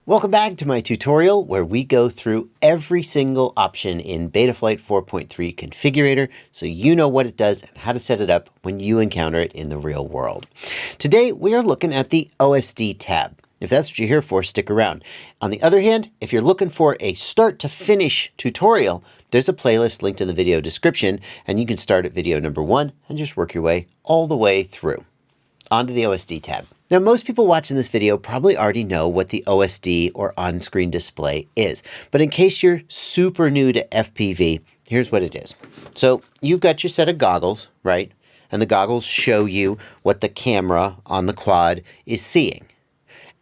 Welcome back to my tutorial where we go through every single option in Betaflight 4.3 configurator so you know what it does and how to set it up when you encounter it in the real world. Today we are looking at the OSD tab. If that's what you're here for, stick around. On the other hand, if you're looking for a start to finish tutorial, there's a playlist linked in the video description and you can start at video number 1 and just work your way all the way through. Onto the OSD tab. Now, most people watching this video probably already know what the OSD or on-screen display is, but in case you're super new to FPV, here's what it is. So you've got your set of goggles, right? And the goggles show you what the camera on the quad is seeing.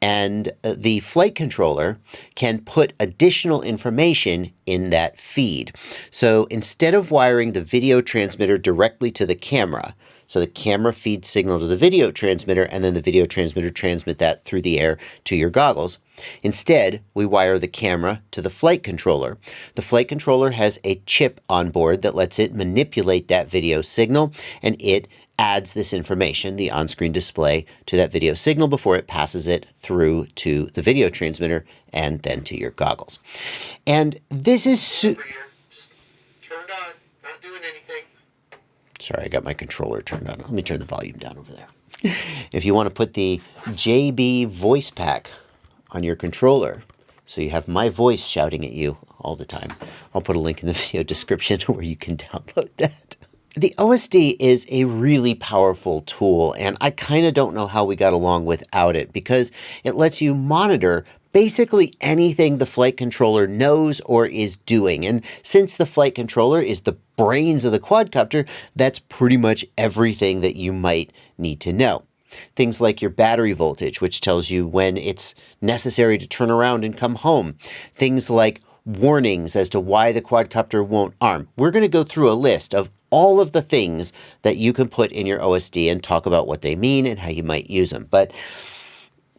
And the flight controller can put additional information in that feed. So instead of wiring the video transmitter directly to the camera, so the camera feeds signal to the video transmitter and then the video transmitter transmit that through the air to your goggles. Instead, we wire the camera to the flight controller. The flight controller has a chip on board that lets it manipulate that video signal, and it adds this information, the on-screen display, to that video signal before it passes it through to the video transmitter and then to your goggles. And this is just turned on, not doing anything. Sorry, I got my controller turned on. Let me turn the volume down over there. If you want to put the JB voice pack on your controller, so you have my voice shouting at you all the time, I'll put a link in the video description where you can download that. The OSD is a really powerful tool, and I kind of don't know how we got along without it because it lets you monitor basically anything the flight controller knows or is doing. And since the flight controller is the brains of the quadcopter, that's pretty much everything that you might need to know. Things like your battery voltage, which tells you when it's necessary to turn around and come home. Things like warnings as to why the quadcopter won't arm. We're going to go through a list of all of the things that you can put in your OSD and talk about what they mean and how you might use them. But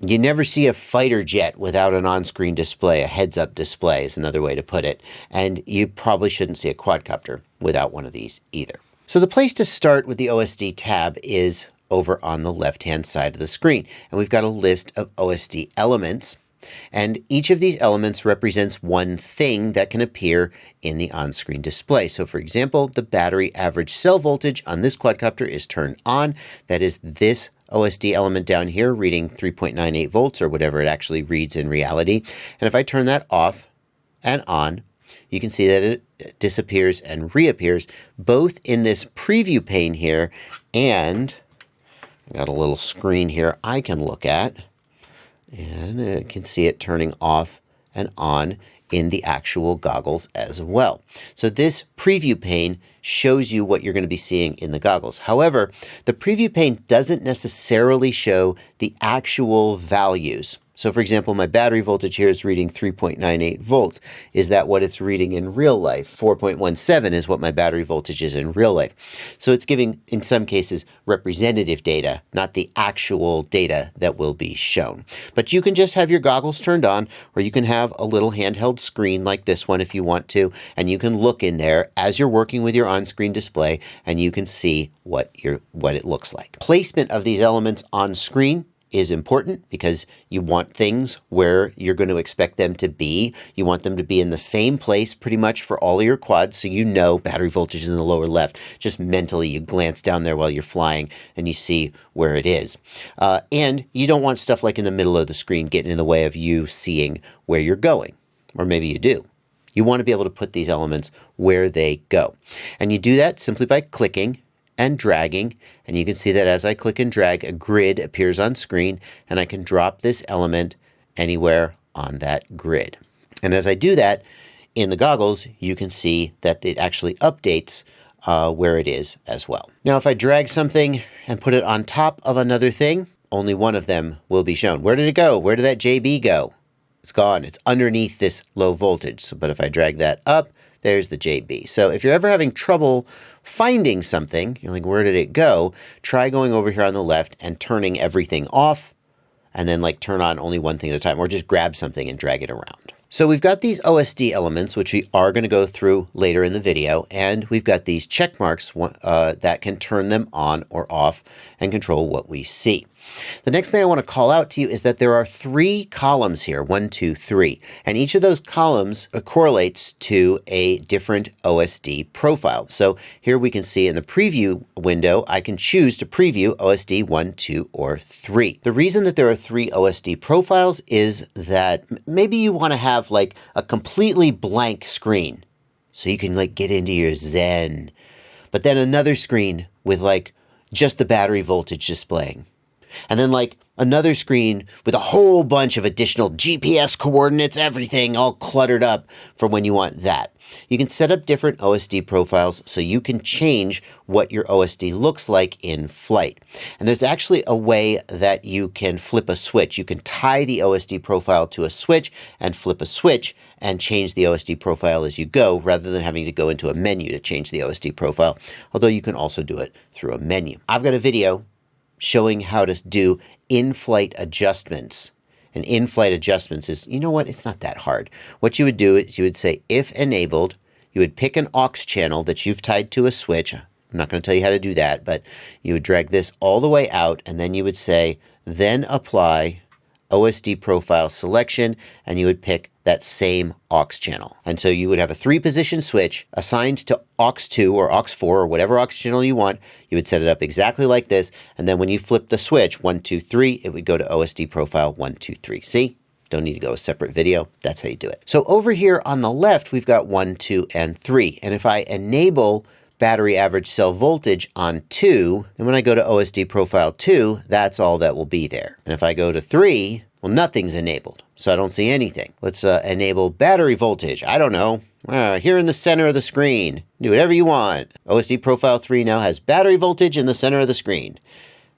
you never see a fighter jet without an on-screen display. A heads-up display is another way to put it. And you probably shouldn't see a quadcopter without one of these either. So the place to start with the OSD tab is over on the left-hand side of the screen. And we've got a list of OSD elements. And each of these elements represents one thing that can appear in the on-screen display. So for example, the battery average cell voltage on this quadcopter is turned on. That is this OSD element down here reading 3.98 volts or whatever it actually reads in reality. And if I turn that off and on, you can see that it disappears and reappears both in this preview pane here, and I got a little screen here I can look at, and I can see it turning off and on in the actual goggles as well. So this preview pane shows you what you're going to be seeing in the goggles. However, the preview pane doesn't necessarily show the actual values. So for example, my battery voltage here is reading 3.98 volts. Is that what it's reading in real life? 4.17 is what my battery voltage is in real life. So it's giving, in some cases, representative data, not the actual data that will be shown. But you can just have your goggles turned on, or you can have a little handheld screen like this one if you want to, and you can look in there as you're working with your on-screen display, and you can see what it looks like. Placement of these elements on screen is important because you want things where you're going to expect them to be. You want them to be in the same place pretty much for all of your quads, so you know battery voltage is in the lower left. Just mentally you glance down there while you're flying and you see where it is. And you don't want stuff like in the middle of the screen getting in the way of you seeing where you're going. Or maybe you do. You want to be able to put these elements where they go. And you do that simply by clicking and dragging, and you can see that as I click and drag, a grid appears on screen, and I can drop this element anywhere on that grid. And as I do that, in the goggles, you can see that it actually updates where it is as well. Now, if I drag something and put it on top of another thing, only one of them will be shown. Where did it go? Where did that JB go? It's gone. It's underneath this low voltage. So, but if I drag that up, there's the JB. So if you're ever having trouble finding something, you're like, where did it go? Try going over here on the left and turning everything off, and then like turn on only one thing at a time, or just grab something and drag it around. So we've got these OSD elements, which we are going to go through later in the video, and we've got these check marks that can turn them on or off and control what we see. The next thing I want to call out to you is that there are 3 columns here, 1, 2, 3, and each of those columns correlates to a different OSD profile. So here we can see in the preview window, I can choose to preview OSD 1, 2, or 3. The reason that there are 3 OSD profiles is that maybe you want to have like a completely blank screen so you can like get into your zen, but then another screen with like just the battery voltage displaying. And then like another screen with a whole bunch of additional GPS coordinates, everything all cluttered up for when you want that. You can set up different OSD profiles so you can change what your OSD looks like in flight. And there's actually a way that you can flip a switch. You can tie the OSD profile to a switch and flip a switch and change the OSD profile as you go, rather than having to go into a menu to change the OSD profile, although you can also do it through a menu. I've got a video showing how to do in-flight adjustments. And in-flight adjustments is, you know what, it's not that hard. What you would do is you would say, if enabled, you would pick an aux channel that you've tied to a switch. I'm not going to tell you how to do that, but you would drag this all the way out, and then you would say, then apply OSD profile selection, and you would pick that same aux channel. And so you would have a 3-position switch assigned to aux 2 or aux 4 or whatever aux channel you want. You would set it up exactly like this. And then when you flip the switch 1, 2, 3, it would go to OSD profile 1, 2, 3. See? Don't need to go a separate video. That's how you do it. So over here on the left, we've got 1, 2, and 3. And if I enable battery average cell voltage on 2, and when I go to OSD profile 2, that's all that will be there. And if I go to 3, well, nothing's enabled, so I don't see anything. Let's enable battery voltage. I don't know. Here in the center of the screen. Do whatever you want. OSD profile 3 now has battery voltage in the center of the screen.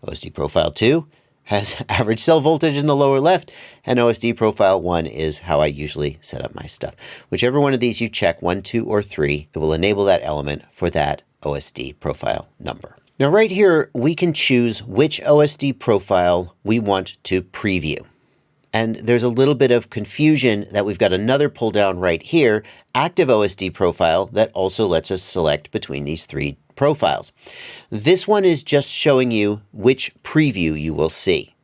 OSD profile 2 has average cell voltage in the lower left, and OSD profile 1 is how I usually set up my stuff. Whichever one of these you check, 1, 2, or 3, it will enable that element for that OSD profile number. Now right here, we can choose which OSD profile we want to preview. And there's a little bit of confusion that we've got another pull down right here, active OSD profile, that also lets us select between these 3 profiles. This one is just showing you which preview you will see.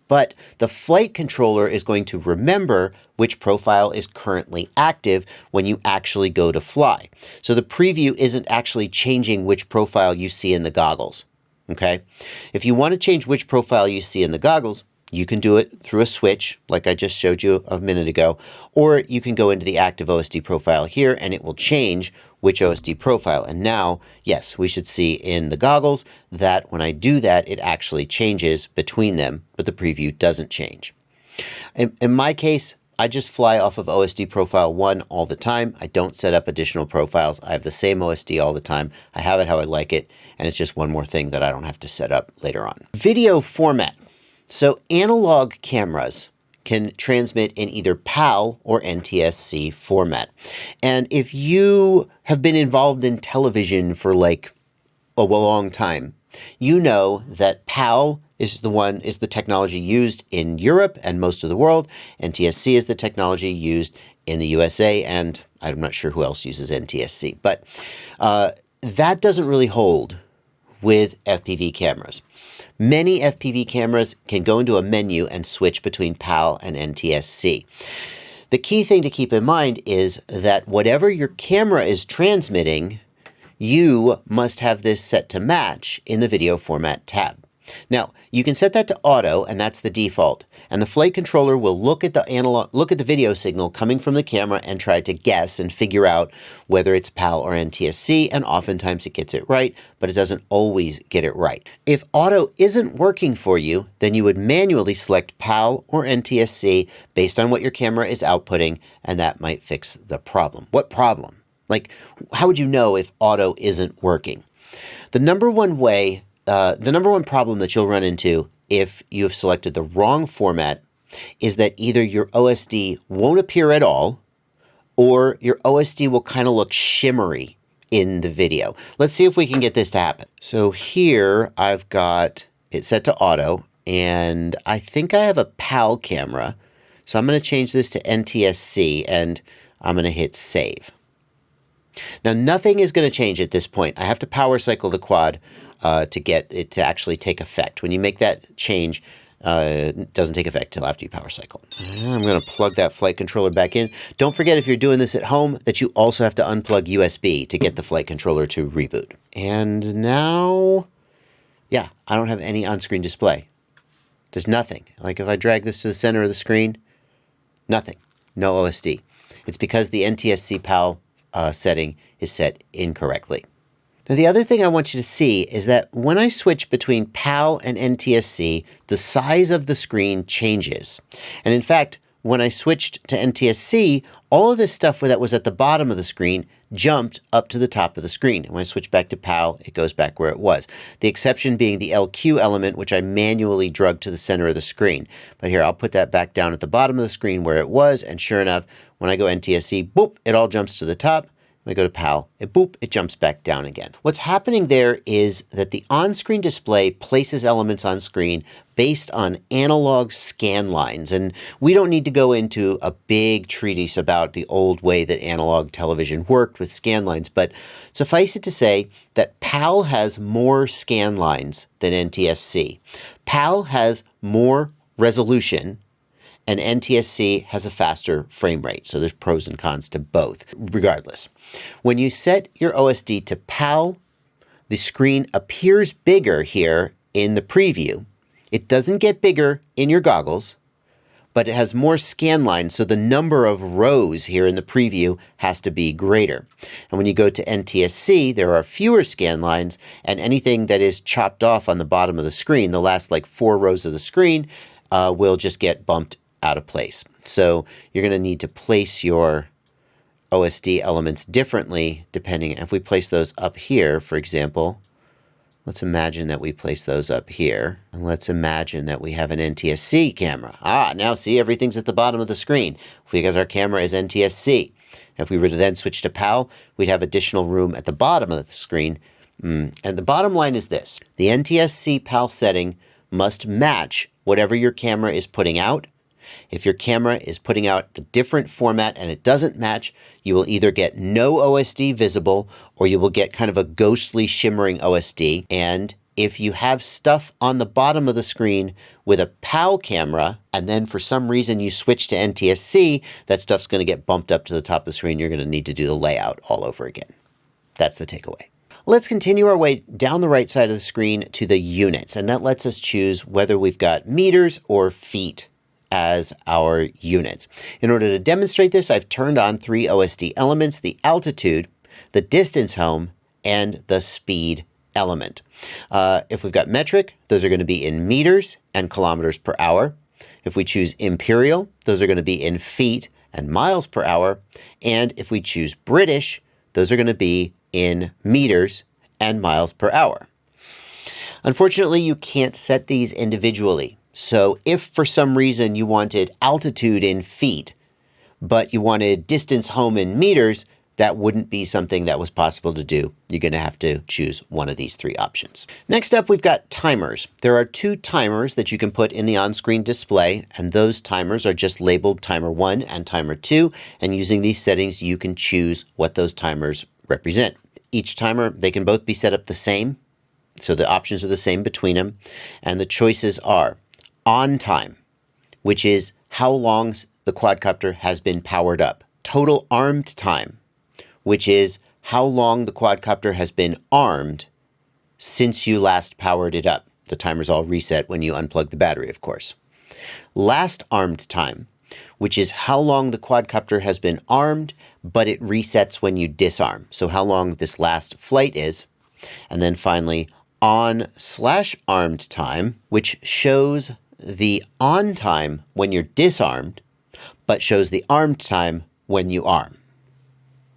But the flight controller is going to remember which profile is currently active when you actually go to fly. So the preview isn't actually changing which profile you see in the goggles. Okay? If you want to change which profile you see in the goggles, you can do it through a switch, like I just showed you a minute ago, or you can go into the active OSD profile here and it will change which OSD profile. And now, yes, we should see in the goggles that when I do that, it actually changes between them, but the preview doesn't change. In my case, I just fly off of OSD profile 1 all the time. I don't set up additional profiles. I have the same OSD all the time. I have it how I like it, and it's just one more thing that I don't have to set up later on. Video format. So analog cameras can transmit in either PAL or NTSC format. And if you have been involved in television for like a long time, you know that PAL is the technology used in Europe and most of the world. NTSC is the technology used in the USA, and I'm not sure who else uses NTSC. But that doesn't really hold with FPV cameras. Many FPV cameras can go into a menu and switch between PAL and NTSC. The key thing to keep in mind is that whatever your camera is transmitting, you must have this set to match in the video format tab. Now, you can set that to auto, and that's the default. And the flight controller will look at the video signal coming from the camera and try to guess and figure out whether it's PAL or NTSC, and oftentimes it gets it right, but it doesn't always get it right. If auto isn't working for you, then you would manually select PAL or NTSC based on what your camera is outputting, and that might fix the problem. What problem? Like, how would you know if auto isn't working? The number one problem that you'll run into if you have selected the wrong format is that either your OSD won't appear at all, or your OSD will kind of look shimmery in the video. Let's see if we can get this to happen. So here I've got it set to auto, and I think I have a PAL camera. So I'm going to change this to NTSC, and I'm going to hit save. Now, nothing is going to change at this point. I have to power cycle the quad to get it to actually take effect. When you make that change, doesn't take effect till after you power cycle. I'm going to plug that flight controller back in. Don't forget, if you're doing this at home, that you also have to unplug USB to get the flight controller to reboot. And now, yeah, I don't have any on-screen display. There's nothing. Like if I drag this to the center of the screen, nothing. No OSD. It's because the NTSC PAL setting is set incorrectly. Now, the other thing I want you to see is that when I switch between PAL and NTSC, the size of the screen changes. And in fact, when I switched to NTSC, all of this stuff that was at the bottom of the screen jumped up to the top of the screen. And when I switch back to PAL, it goes back where it was. The exception being the LQ element, which I manually drug to the center of the screen. But here, I'll put that back down at the bottom of the screen where it was. And sure enough, when I go NTSC, boop, it all jumps to the top. When I go to PAL, it jumps back down again. What's happening there is that the on-screen display places elements on screen based on analog scan lines. And we don't need to go into a big treatise about the old way that analog television worked with scan lines, but suffice it to say that PAL has more scan lines than NTSC. PAL has more resolution, and NTSC has a faster frame rate. So there's pros and cons to both. Regardless, when you set your OSD to PAL, the screen appears bigger here in the preview. It doesn't get bigger in your goggles, but it has more scan lines, so the number of rows here in the preview has to be greater. And when you go to NTSC, there are fewer scan lines, and anything that is chopped off on the bottom of the screen, the last like 4 rows of the screen, will just get bumped out of place. So you're going to need to place your OSD elements differently depending. If we place those up here, for example, let's imagine that we place those up here. And let's imagine that we have an NTSC camera. Now see, everything's at the bottom of the screen because our camera is NTSC. If we were to then switch to PAL, we'd have additional room at the bottom of the screen. And the bottom line is this: the NTSC PAL setting must match whatever your camera is putting out. If your camera is putting out a different format and it doesn't match, you will either get no OSD visible or you will get kind of a ghostly shimmering OSD. And if you have stuff on the bottom of the screen with a PAL camera and then for some reason you switch to NTSC, that stuff's going to get bumped up to the top of the screen. You're going to need to do the layout all over again. That's the takeaway. Let's continue our way down the right side of the screen to the units, and that lets us choose whether we've got meters or feet as our units. In order to demonstrate this, I've turned on 3 OSD elements: the altitude, the distance home, and the speed element. If we've got metric, those are going to be in meters and kilometers per hour. If we choose Imperial, those are going to be in feet and miles per hour. And if we choose British, those are going to be in meters and miles per hour. Unfortunately, you can't set these individually. So if for some reason you wanted altitude in feet, but you wanted distance home in meters, that wouldn't be something that was possible to do. You're going to have to choose one of these 3 options. Next up, we've got timers. There are 2 timers that you can put in the on-screen display, and those timers are just labeled timer 1 and timer 2. And using these settings, you can choose what those timers represent. Each timer, they can both be set up the same. So the options are the same between them. And the choices are on time, which is how long the quadcopter has been powered up. Total armed time, which is how long the quadcopter has been armed since you last powered it up. The timer's all reset when you unplug the battery, of course. Last armed time, which is how long the quadcopter has been armed, but it resets when you disarm. So how long this last flight is. And then finally, on/armed time, which shows the on time when you're disarmed, but shows the armed time when you arm.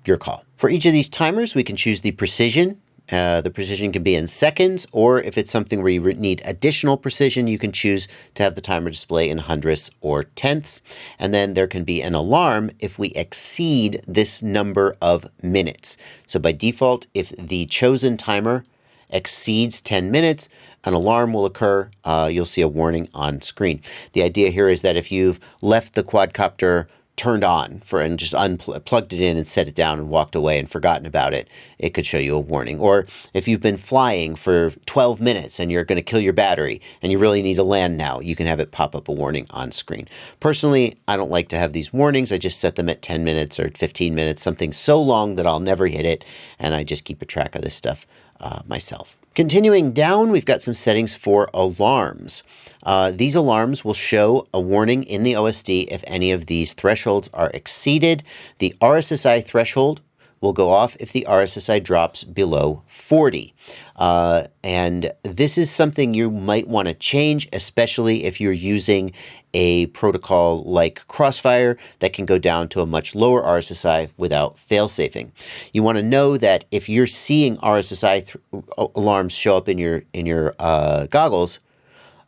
Your call. For each of these timers, we can choose the precision. The precision can be in seconds, or if it's something where you need additional precision, you can choose to have the timer display in hundredths or tenths. And then there can be an alarm if we exceed this number of minutes. So by default, if the chosen timer exceeds 10 minutes, an alarm will occur. You'll see a warning on screen. The idea here is that if you've left the quadcopter turned on and just plugged it in and set it down and walked away and forgotten about it, it could show you a warning. Or if you've been flying for 12 minutes and you're going to kill your battery and you really need to land now, you can have it pop up a warning on screen. Personally, I don't like to have these warnings. I just set them at 10 minutes or 15 minutes, something so long that I'll never hit it, and I just keep a track of this stuff myself. Continuing down, we've got some settings for alarms. These alarms will show a warning in the OSD if any of these thresholds are exceeded. The RSSI threshold will go off if the RSSI drops below 40. And this is something you might want to change, especially if you're using a protocol like Crosshair that can go down to a much lower RSSI without fail-safing. You want to know that if you're seeing RSSI alarms show up in your goggles,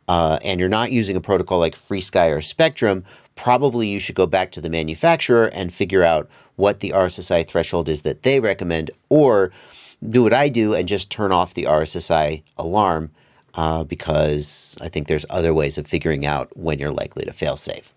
and you're not using a protocol like FreeSky or Spectrum, probably you should go back to the manufacturer and figure out what the RSSI threshold is that they recommend, or do what I do and just turn off the RSSI alarm, because I think there's other ways of figuring out when you're likely to fail safe.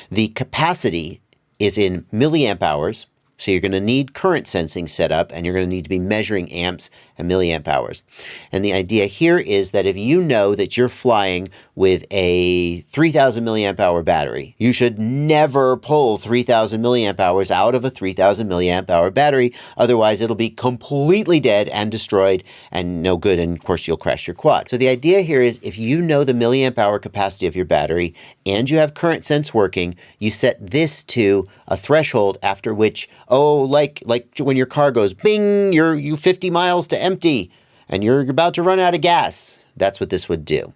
The capacity is in milliamp hours. So you're going to need current sensing set up, and you're going to need to be measuring amps and milliamp hours. And the idea here is that if you know that you're flying with a 3000 milliamp hour battery, you should never pull 3000 milliamp hours out of a 3000 milliamp hour battery. Otherwise, it'll be completely dead and destroyed and no good. And of course, you'll crash your quad. So the idea here is if you know the milliamp hour capacity of your battery and you have current sense working, you set this to a threshold after which, like when your car goes bing, you 50 miles to empty and you're about to run out of gas. That's what this would do.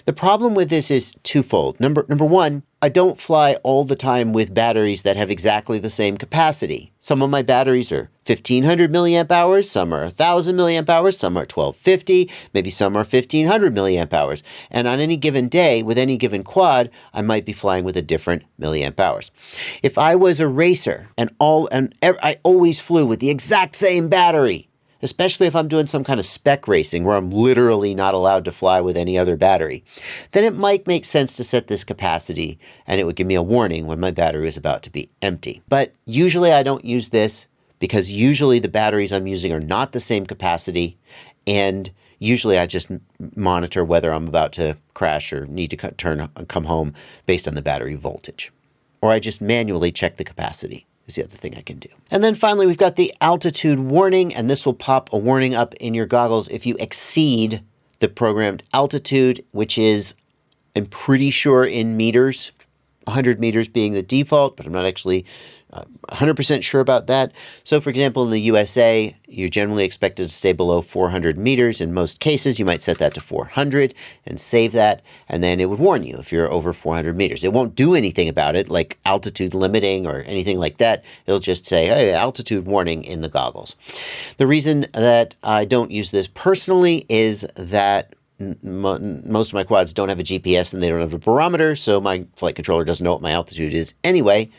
The problem with this is twofold. Number one, I don't fly all the time with batteries that have exactly the same capacity. Some of my batteries are 1500 milliamp hours, some are 1000 milliamp hours, some are 1250, maybe some are 1500 milliamp hours. And on any given day, with any given quad, I might be flying with a different milliamp hours. If I was a racer and I always flew with the exact same battery, especially if I'm doing some kind of spec racing where I'm literally not allowed to fly with any other battery, then it might make sense to set this capacity and it would give me a warning when my battery is about to be empty. But usually I don't use this because usually the batteries I'm using are not the same capacity, and usually I just monitor whether I'm about to crash or need to come home based on the battery voltage. Or I just manually check the capacity. Is the other thing I can do. And then finally, we've got the altitude warning, and this will pop a warning up in your goggles if you exceed the programmed altitude, which is, I'm pretty sure in meters, 100 meters being the default, but I'm not actually 100% sure about that. So for example, in the USA, you're generally expected to stay below 400 meters. In most cases, you might set that to 400 and save that, and then it would warn you if you're over 400 meters. It won't do anything about it, like altitude limiting or anything like that. It'll just say, hey, altitude warning in the goggles. The reason that I don't use this personally is that most of my quads don't have a GPS and they don't have a barometer, so my flight controller doesn't know what my altitude is anyway.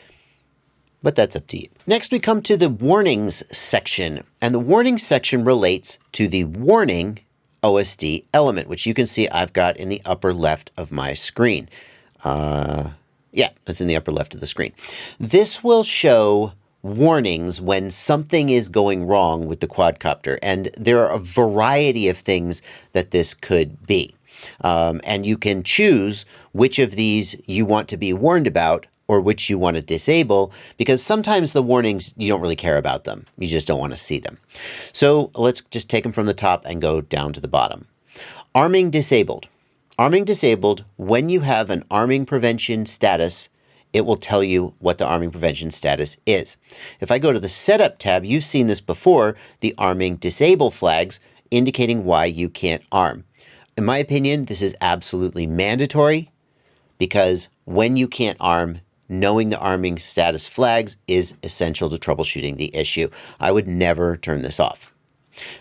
But that's up to you. Next, we come to the warnings section, and the warnings section relates to the warning OSD element, which you can see I've got in the upper left of my screen. Yeah, it's in the upper left of the screen. This will show warnings when something is going wrong with the quadcopter, and there are a variety of things that this could be. And you can choose which of these you want to be warned about or which you want to disable, because sometimes the warnings, you don't really care about them. You just don't want to see them. So let's just take them from the top and go down to the bottom. Arming disabled. Arming disabled, when you have an arming prevention status, it will tell you what the arming prevention status is. If I go to the Setup tab, you've seen this before, the arming disable flags indicating why you can't arm. In my opinion, this is absolutely mandatory, because when you can't arm, knowing the arming status flags is essential to troubleshooting the issue. I would never turn this off.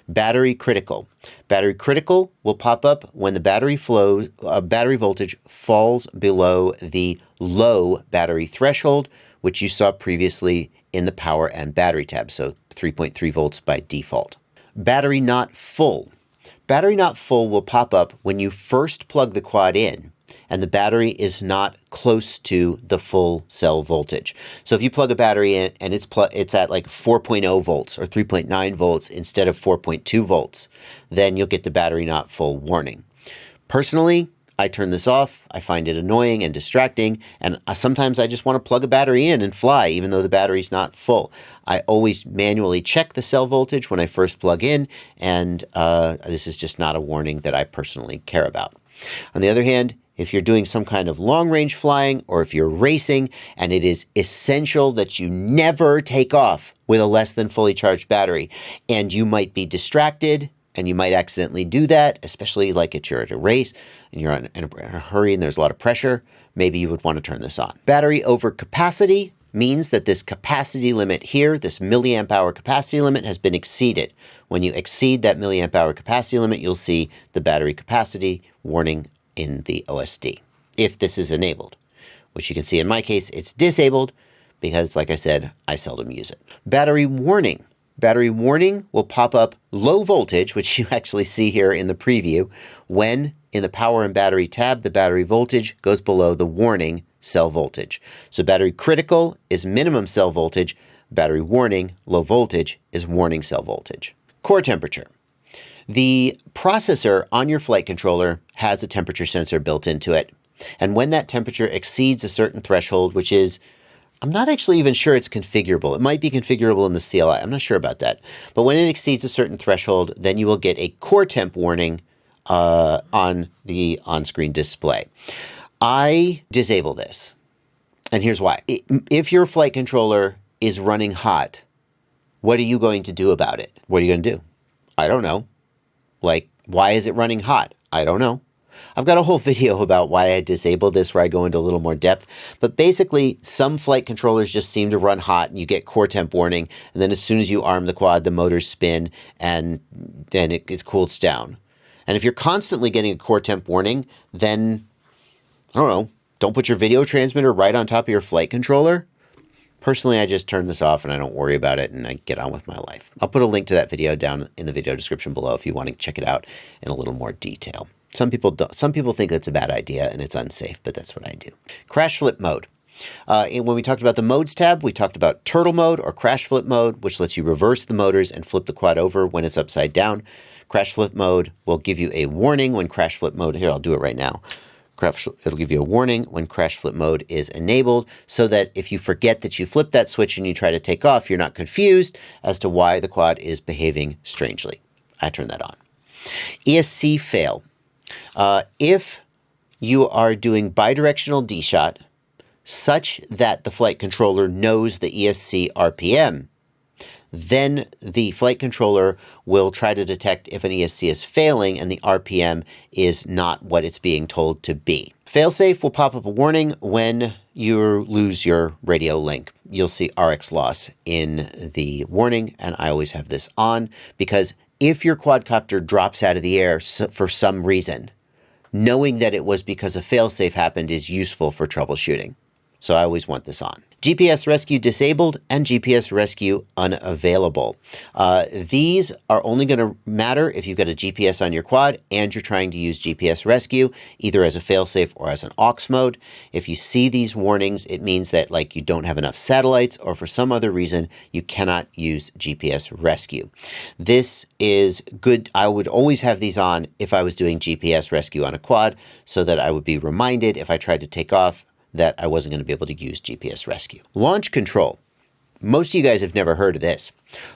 Battery critical. Battery critical will pop up when the battery voltage falls below the low battery threshold, which you saw previously in the power and battery tab, so 3.3 volts by default. Battery not full. Battery not full will pop up when you first plug the quad in, and the battery is not close to the full cell voltage. So if you plug a battery in and it's at like 4.0 volts or 3.9 volts instead of 4.2 volts, then you'll get the battery not full warning. Personally, I turn this off. I find it annoying and distracting, and sometimes I just want to plug a battery in and fly even though the battery's not full. I always manually check the cell voltage when I first plug in, and this is just not a warning that I personally care about. On the other hand, if you're doing some kind of long-range flying or if you're racing and it is essential that you never take off with a less than fully charged battery, and you might be distracted and you might accidentally do that, especially like you're at a race and you're in a hurry and there's a lot of pressure, maybe you would want to turn this on. Battery over capacity means that this capacity limit here, this milliamp hour capacity limit, has been exceeded. When you exceed that milliamp hour capacity limit, you'll see the battery capacity warning in the OSD, if this is enabled, which you can see in my case, it's disabled because, like I said, I seldom use it. Battery warning. Battery warning will pop up low voltage, which you actually see here in the preview, when in the power and battery tab, the battery voltage goes below the warning cell voltage. So battery critical is minimum cell voltage. Battery warning, low voltage, is warning cell voltage. Core temperature. The processor on your flight controller has a temperature sensor built into it. And when that temperature exceeds a certain threshold, which is, I'm not actually even sure it's configurable. It might be configurable in the CLI. I'm not sure about that. But when it exceeds a certain threshold, then you will get a core temp warning on the on-screen display. I disable this. And here's why. If your flight controller is running hot, what are you going to do about it? What are you going to do? I don't know. Like, why is it running hot? I don't know. I've got a whole video about why I disabled this where I go into a little more depth. But basically, some flight controllers just seem to run hot and you get core temp warning. And then as soon as you arm the quad, the motors spin and then it cools down. And if you're constantly getting a core temp warning, then, I don't know, don't put your video transmitter right on top of your flight controller. Personally, I just turn this off and I don't worry about it and I get on with my life. I'll put a link to that video down in the video description below if you want to check it out in a little more detail. Some people think that's a bad idea and it's unsafe, but that's what I do. Crash flip mode. When we talked about the modes tab, we talked about turtle mode or crash flip mode, which lets you reverse the motors and flip the quad over when it's upside down. Crash flip mode will give you a warning when crash flip mode, here, I'll do it right now. It'll give you a warning when crash flip mode is enabled so that if you forget that you flipped that switch and you try to take off, you're not confused as to why the quad is behaving strangely. I turn that on. ESC Fail. If you are doing bidirectional D-shot such that the flight controller knows the ESC RPM, then the flight controller will try to detect if an ESC is failing and the RPM is not what it's being told to be. Failsafe will pop up a warning when you lose your radio link. You'll see RX loss in the warning, and I always have this on because if your quadcopter drops out of the air for some reason, knowing that it was because a failsafe happened is useful for troubleshooting. So I always want this on. GPS rescue disabled and GPS rescue unavailable. These are only going to matter if you've got a GPS on your quad and you're trying to use GPS rescue, either as a failsafe or as an aux mode. If you see these warnings, it means that like you don't have enough satellites or for some other reason, you cannot use GPS rescue. This is good. I would always have these on if I was doing GPS rescue on a quad so that I would be reminded if I tried to take off that I wasn't going to be able to use GPS rescue. Launch control. Most of you guys have never heard of this.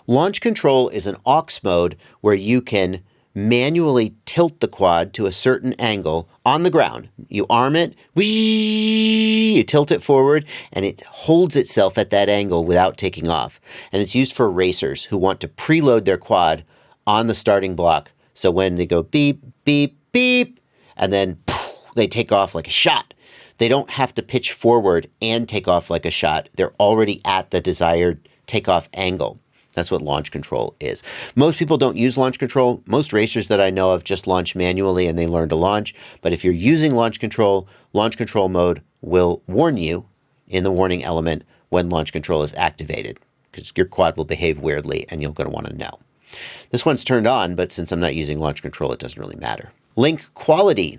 Launch control is an aux mode where you can manually tilt the quad to a certain angle on the ground. You arm it, you tilt it forward, and it holds itself at that angle without taking off. And it's used for racers who want to preload their quad on the starting block. So when they go beep, beep, beep, and then they take off like a shot. They don't have to pitch forward and take off like a shot. They're already at the desired takeoff angle. That's what launch control is. Most people don't use launch control. Most racers that I know of just launch manually and they learn to launch. But if you're using launch control mode will warn you in the warning element when launch control is activated because your quad will behave weirdly and you're going to want to know. This one's turned on, but since I'm not using launch control, it doesn't really matter. Link quality.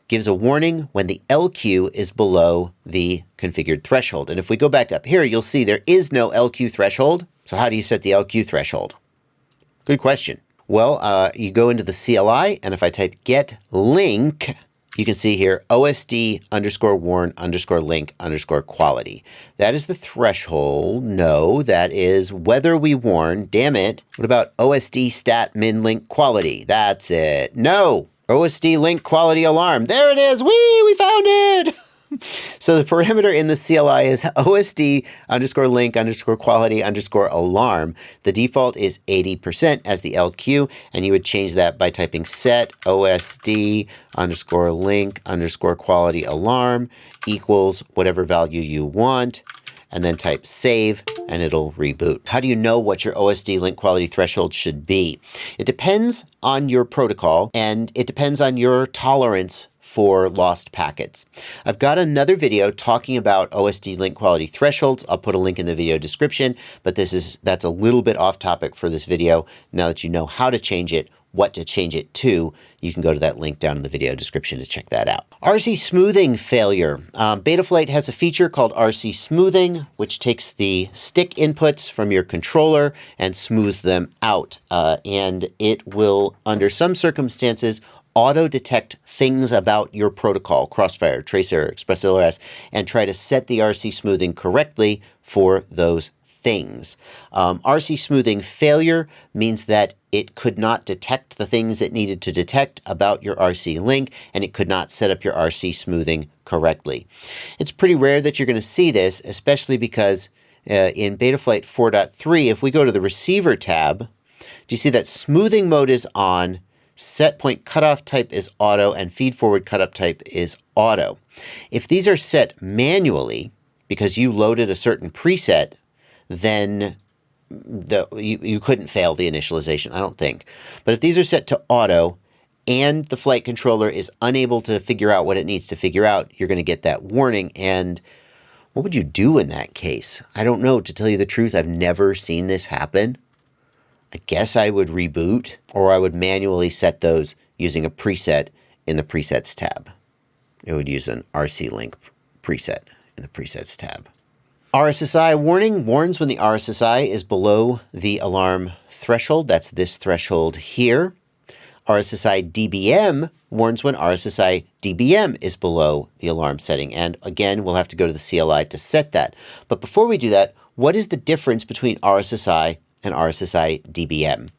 gives a warning when the LQ is below the configured threshold. And if we go back up here, you'll see there is no LQ threshold. So how do you set the LQ threshold? Good question. Well, you go into the CLI, and if I type get link, you can see here OSD _warn _link _quality. That is the threshold. No, that is whether we warn. Damn it. What about OSD stat min link quality? That's it. No. OSD link quality alarm. There it is. Whee! We found it. So the parameter in the CLI is OSD _link _quality _alarm. The default is 80% as the LQ, and you would change that by typing set OSD _link _quality alarm equals whatever value you want, and then type save, and it'll reboot. How do you know what your OSD link quality threshold should be? It depends on your protocol, and it depends on your tolerance for lost packets. I've got another video talking about OSD link quality thresholds. I'll put a link in the video description, but that's a little bit off topic for this video. Now that you know how to change it, what to change it to, you can go to that link down in the video description to check that out. RC smoothing failure. Betaflight has a feature called RC smoothing, which takes the stick inputs from your controller and smooths them out. And it will, under some circumstances, auto-detect things about your protocol, Crosshair, Tracer, ExpressLRS, and try to set the RC smoothing correctly for those things. RC smoothing failure means that it could not detect the things it needed to detect about your RC link, and it could not set up your RC smoothing correctly. It's pretty rare that you're going to see this, especially because in Betaflight 4.3, if we go to the receiver tab, do you see that smoothing mode is on, set point cutoff type is auto, and feed forward cutoff type is auto. If these are set manually, because you loaded a certain preset, then you couldn't fail the initialization, I don't think. But if these are set to auto and the flight controller is unable to figure out what it needs to figure out, you're going to get that warning. And what would you do in that case? I don't know. To tell you the truth, I've never seen this happen. I guess I would reboot, or I would manually set those using a preset in the presets tab. It would use an RC link preset in the presets tab. RSSI warning warns when the RSSI is below the alarm threshold. That's this threshold here. RSSI DBM warns when RSSI DBM is below the alarm setting. And again, we'll have to go to the CLI to set that. But before we do that, what is the difference between RSSI and RSSI DBM?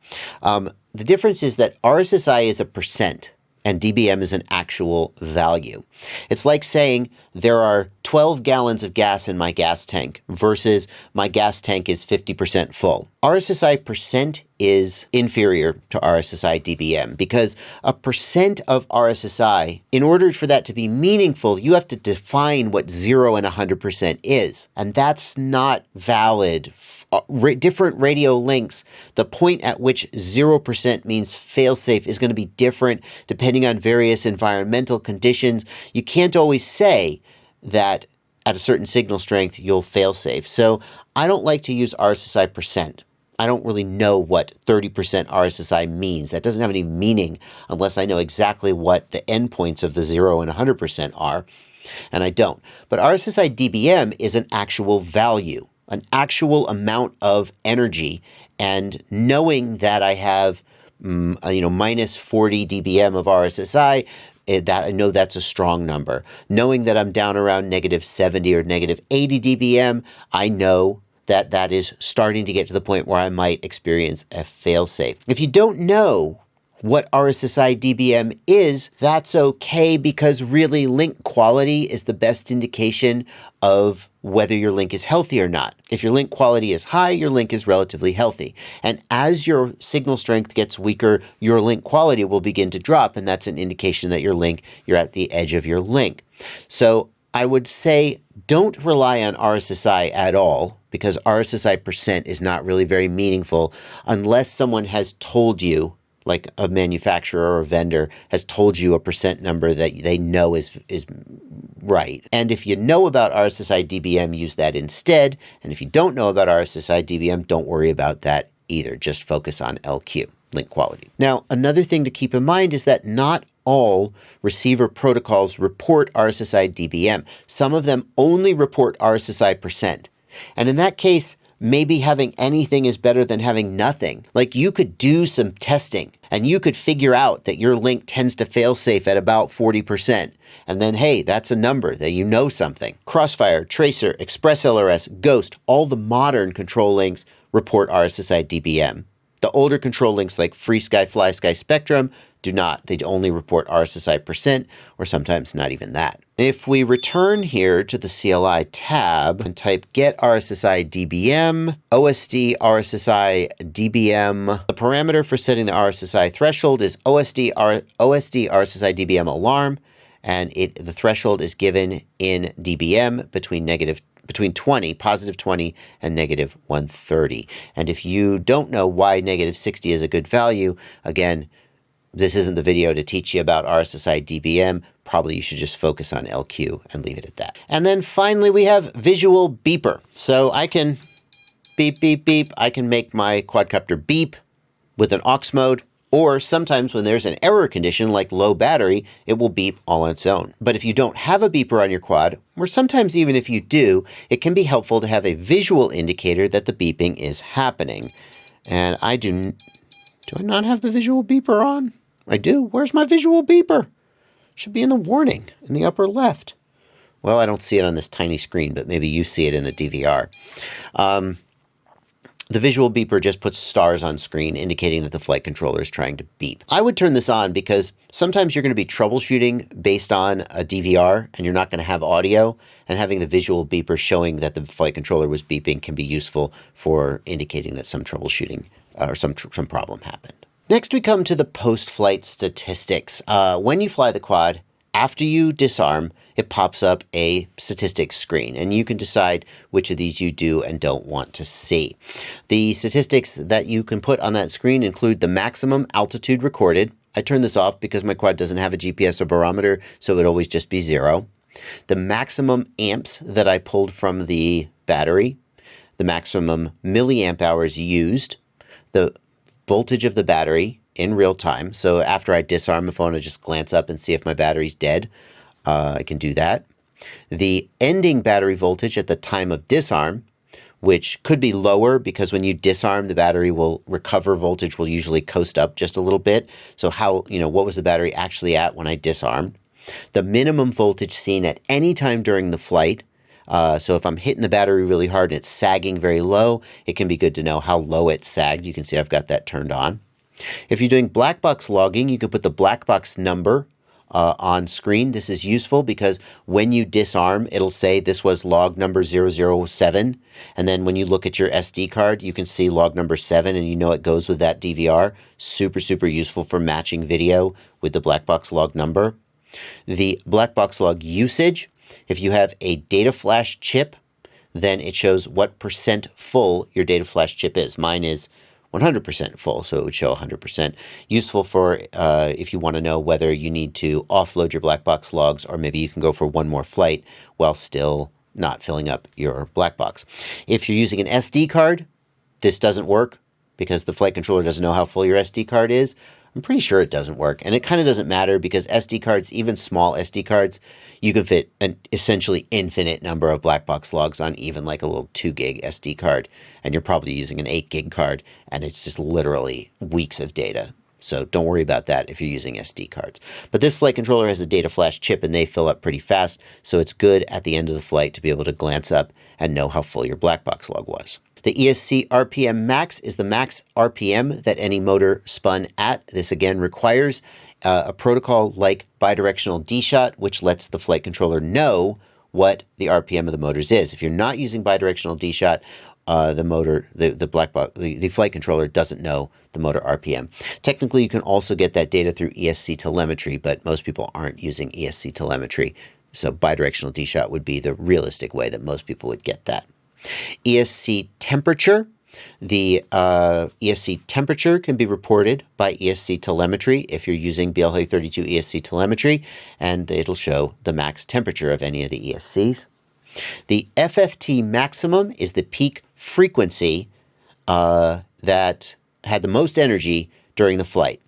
The difference is that RSSI is a percent and DBM is an actual value. It's like saying there are 12 gallons of gas in my gas tank versus my gas tank is 50% full. RSSI percent is inferior to RSSI DBM because a percent of RSSI, in order for that to be meaningful, you have to define what 0 and 100% is. And that's not valid. Different radio links, the point at which 0% means failsafe is going to be different depending on various environmental conditions. You can't always say that at a certain signal strength you'll failsafe. So I don't like to use RSSI percent. I don't really know what 30% RSSI means. That doesn't have any meaning unless I know exactly what the endpoints of the 0 and 100% are, and I don't. But RSSI DBM is an actual value, an actual amount of energy, and knowing that I have minus 40 dBm of RSSI, that I know that's a strong number. Knowing that I'm down around negative 70 or negative 80 dBm, I know that that is starting to get to the point where I might experience a failsafe. If you don't know what RSSI DBM is, that's okay, because really link quality is the best indication of whether your link is healthy or not. If your link quality is high, your link is relatively healthy. And as your signal strength gets weaker, your link quality will begin to drop, and that's an indication that you're at the edge of your link. So I would say don't rely on RSSI at all, because RSSI percent is not really very meaningful unless someone has told you, like a manufacturer or a vendor has told you a percent number that they know is right. And if you know about RSSI DBM, use that instead. And if you don't know about RSSI DBM, don't worry about that either. Just focus on LQ, link quality. Now, another thing to keep in mind is that not all receiver protocols report RSSI dBm. Some of them only report RSSI percent. And in that case, maybe having anything is better than having nothing. Like you could do some testing and you could figure out that your link tends to fail safe at about 40%. And then, hey, that's a number that you know something. Crossfire, Tracer, Express LRS, Ghost, all the modern control links report RSSI dBm. The older control links like FreeSky, FlySky, Spectrum do not. They only report RSSI percent, or sometimes not even that. If we return here to the CLI tab and type get RSSI dBm, OSD RSSI dBm, the parameter for setting the RSSI threshold is OSD RSSI dBm alarm, and the threshold is given in dBm between 20, positive 20, and negative 130. And if you don't know why negative 60 is a good value, again, this isn't the video to teach you about RSSI dBm. Probably you should just focus on LQ and leave it at that. And then finally, we have visual beeper. So I can beep, beep, beep. I can make my quadcopter beep with an aux mode. Or sometimes when there's an error condition like low battery, it will beep all on its own. But if you don't have a beeper on your quad, or sometimes even if you do, it can be helpful to have a visual indicator that the beeping is happening. And do I not have the visual beeper on? I do. Where's my visual beeper? Should be in the warning in the upper left. Well, I don't see it on this tiny screen, but maybe you see it in the DVR. The visual beeper just puts stars on screen indicating that the flight controller is trying to beep. I would turn this on because sometimes you're going to be troubleshooting based on a DVR and you're not going to have audio, and having the visual beeper showing that the flight controller was beeping can be useful for indicating that some troubleshooting or some problem happened. Next, we come to the post-flight statistics. When you fly the quad, after you disarm, it pops up a statistics screen, and you can decide which of these you do and don't want to see. The statistics that you can put on that screen include the maximum altitude recorded. I turn this off because my quad doesn't have a GPS or barometer, so it would always just be 0. The maximum amps that I pulled from the battery, the maximum milliamp hours used, the voltage of the battery in real time. So after I disarm, if I want to just glance up and see if my battery's dead, I can do that. The ending battery voltage at the time of disarm, which could be lower because when you disarm, the battery will recover voltage will usually coast up just a little bit. So what was the battery actually at when I disarmed? The minimum voltage seen at any time during the flight. So if I'm hitting the battery really hard and it's sagging very low, it can be good to know how low it sagged. You can see I've got that turned on. If you're doing black box logging, you can put the black box number on screen. This is useful because when you disarm, it'll say this was log number 007. And then when you look at your SD card, you can see log number 7 and you know it goes with that DVR. Super, super useful for matching video with the black box log number. The black box log usage, if you have a data flash chip, then it shows what percent full your data flash chip is. Mine is 100% full, so it would show 100%. Useful for if you want to know whether you need to offload your black box logs, or maybe you can go for one more flight while still not filling up your black box. If you're using an SD card, this doesn't work because the flight controller doesn't know how full your SD card is. I'm pretty sure it doesn't work, and it kind of doesn't matter because SD cards, even small SD cards, you can fit an essentially infinite number of black box logs on even like a little 2 gig SD card, and you're probably using an 8 gig card, and it's just literally weeks of data. So don't worry about that if you're using SD cards. But this flight controller has a data flash chip, and they fill up pretty fast, so it's good at the end of the flight to be able to glance up and know how full your black box log was. The ESC RPM max is the max RPM that any motor spun at. This again requires a protocol like bidirectional D-shot, which lets the flight controller know what the RPM of the motors is. If you're not using bidirectional D-shot, the flight controller doesn't know the motor RPM. Technically, you can also get that data through ESC telemetry, but most people aren't using ESC telemetry. So bidirectional D-shot would be the realistic way that most people would get that. ESC temperature. The ESC temperature can be reported by ESC telemetry if you're using BLH32 ESC telemetry, and it'll show the max temperature of any of the ESCs. The FFT maximum is the peak frequency that had the most energy during the flight.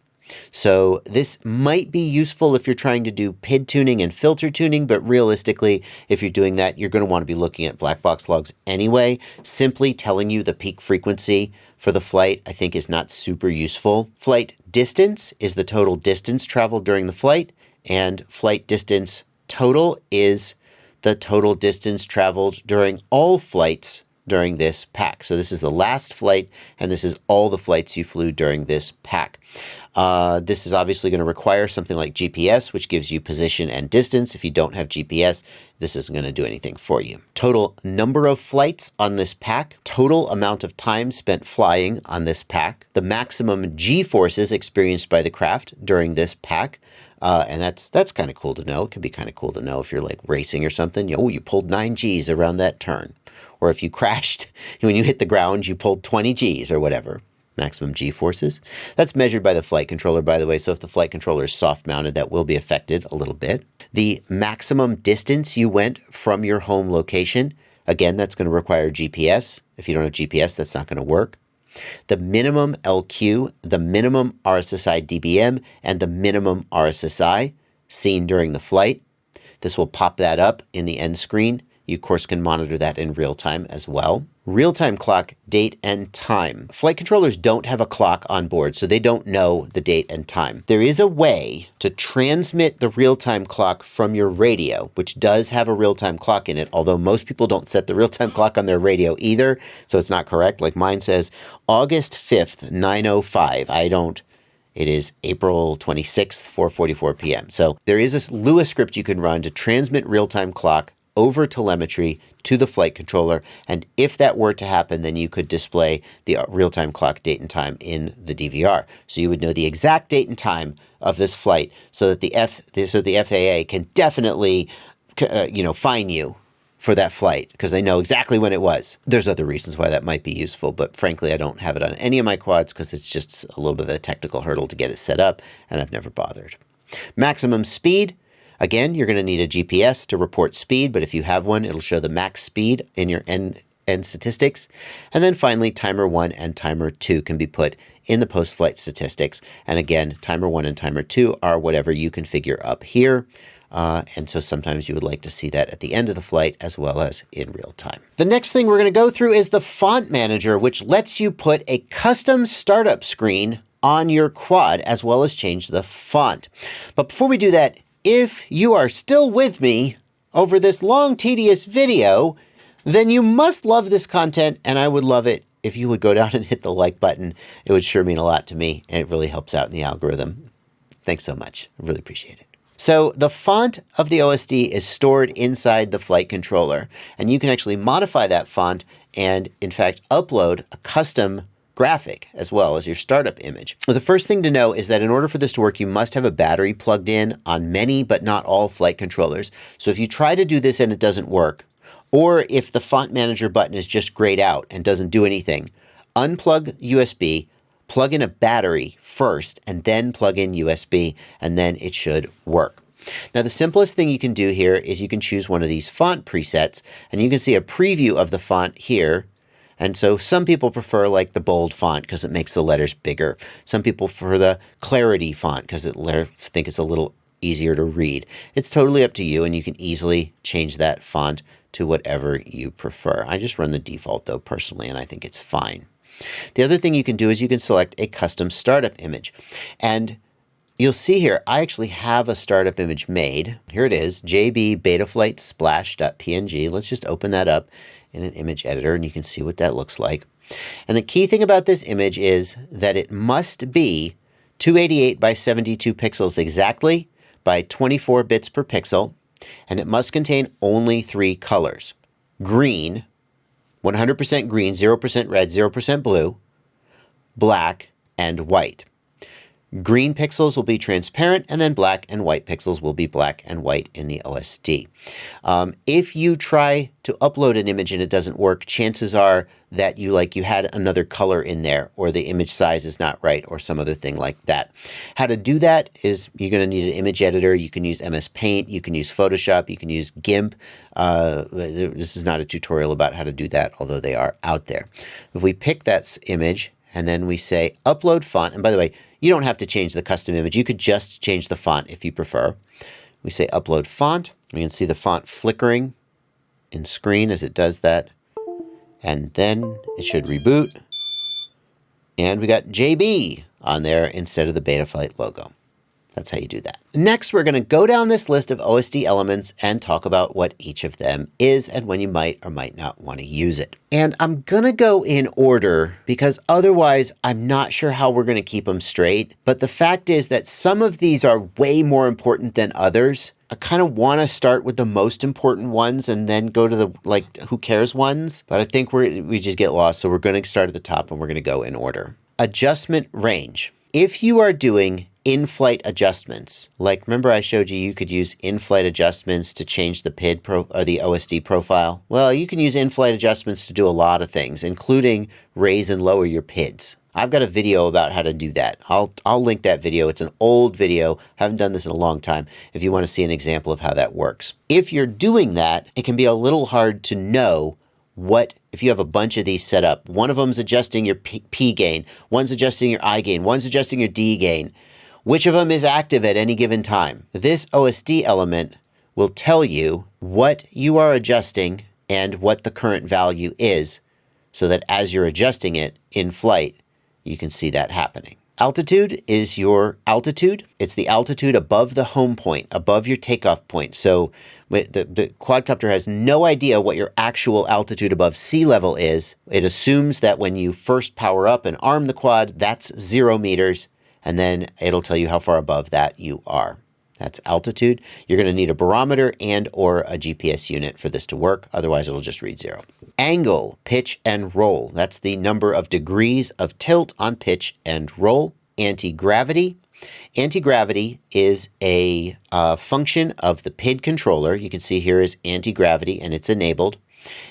So this might be useful if you're trying to do PID tuning and filter tuning, but realistically, if you're doing that, you're going to want to be looking at black box logs anyway. Simply telling you the peak frequency for the flight, I think, is not super useful. Flight distance is the total distance traveled during the flight, and flight distance total is the total distance traveled during all flights during this pack. So this is the last flight, and this is all the flights you flew during this pack. This is obviously going to require something like GPS, which gives you position and distance. If you don't have GPS, this isn't going to do anything for you. Total number of flights on this pack, total amount of time spent flying on this pack, the maximum G-forces experienced by the craft during this pack. And that's kind of cool to know. It can be kind of cool to know if you're like racing or something. You pulled 9 Gs around that turn. Or if you crashed, when you hit the ground, you pulled 20 Gs or whatever. Maximum G-forces. That's measured by the flight controller, by the way. So if the flight controller is soft mounted, that will be affected a little bit. The maximum distance you went from your home location. Again, that's going to require GPS. If you don't have GPS, that's not going to work. The minimum LQ, the minimum RSSI dBm, and the minimum RSSI seen during the flight. This will pop that up in the end screen. You, of course, can monitor that in real time as well. Real-time clock, date, and time. Flight controllers don't have a clock on board, so they don't know the date and time. There is a way to transmit the real-time clock from your radio, which does have a real-time clock in it, although most people don't set the real-time clock on their radio either, so it's not correct. Like mine says August 5th, 9:05. I don't. It is April 26th, 4:44 p.m. So there is a Lua script you can run to transmit real-time clock over telemetry to the flight controller. And if that were to happen, then you could display the real-time clock date and time in the DVR. So you would know the exact date and time of this flight so that the FAA can definitely, fine you for that flight because they know exactly when it was. There's other reasons why that might be useful, but frankly, I don't have it on any of my quads because it's just a little bit of a technical hurdle to get it set up, and I've never bothered. Maximum speed. Again, you're going to need a GPS to report speed, but if you have one, it'll show the max speed in your end statistics. And then finally, timer 1 and timer 2 can be put in the post-flight statistics. And again, timer 1 and timer 2 are whatever you configure up here. And so sometimes you would like to see that at the end of the flight as well as in real time. The next thing we're going to go through is the font manager, which lets you put a custom startup screen on your quad as well as change the font. But before we do that, if you are still with me over this long, tedious video, then you must love this content, and I would love it if you would go down and hit the like button. It would sure mean a lot to me, and it really helps out in the algorithm. Thanks so much. I really appreciate it. So the font of the OSD is stored inside the flight controller, and you can actually modify that font and, in fact, upload a custom graphic as well as your startup image. Well, the first thing to know is that in order for this to work, you must have a battery plugged in on many, but not all flight controllers. So if you try to do this and it doesn't work, or if the font manager button is just grayed out and doesn't do anything, unplug USB, plug in a battery first, and then plug in USB, and then it should work. Now, the simplest thing you can do here is you can choose one of these font presets, and you can see a preview of the font here. And so some people prefer like the bold font because it makes the letters bigger. Some people prefer the clarity font because they think it's a little easier to read. It's totally up to you, and you can easily change that font to whatever you prefer. I just run the default though personally, and I think it's fine. The other thing you can do is you can select a custom startup image. And you'll see here, I actually have a startup image made. Here it is, JB Betaflight splash.png. Let's just open that up in an image editor, and you can see what that looks like. And the key thing about this image is that it must be 288 by 72 pixels exactly by 24 bits per pixel, and it must contain only 3 colors: green, 100% green, 0% red, 0% blue, black, and white. Green pixels will be transparent, and then black and white pixels will be black and white in the OSD. If you try to upload an image and it doesn't work, chances are that you had another color in there, or the image size is not right, or some other thing like that. How to do that is you're going to need an image editor. You can use MS Paint, you can use Photoshop, you can use GIMP. This is not a tutorial about how to do that, although they are out there. If we pick that image and then we say upload font, and by the way, You don't have to change the custom image. You could just change the font if you prefer. We say upload font. We can see the font flickering in screen as it does that. And then it should reboot. And we got JB on there instead of the Betaflight logo. That's how you do that. Next, we're going to go down this list of OSD elements and talk about what each of them is and when you might or might not want to use it. And I'm going to go in order because otherwise I'm not sure how we're going to keep them straight. But the fact is that some of these are way more important than others. I kind of want to start with the most important ones and then go to the who cares ones. But I think we just get lost. So we're going to start at the top and we're going to go in order. Adjustment range. If you are doing in-flight adjustments, like remember I showed you could use in-flight adjustments to change the PID or the OSD profile. Well, you can use in-flight adjustments to do a lot of things, including raise and lower your PIDs. I've got a video about how to do that. I'll link that video. It's an old video. Haven't done this in a long time. If you want to see an example of how that works. If you're doing that, it can be a little hard to know if you have a bunch of these set up. One of them's adjusting your P gain, one's adjusting your I gain, one's adjusting your D gain. Which of them is active at any given time? This OSD element will tell you what you are adjusting and what the current value is, so that as you're adjusting it in flight, you can see that happening. Altitude is your altitude. It's the altitude above the home point, above your takeoff point. So the quadcopter has no idea what your actual altitude above sea level is. It assumes that when you first power up and arm the quad, that's 0 meters. And then it'll tell you how far above that you are. That's altitude. You're going to need a barometer and or a GPS unit for this to work. Otherwise, it'll just read 0. Angle, pitch, and roll. That's the number of degrees of tilt on pitch and roll. Anti-gravity. Anti-gravity is a function of the PID controller. You can see here is anti-gravity, and it's enabled.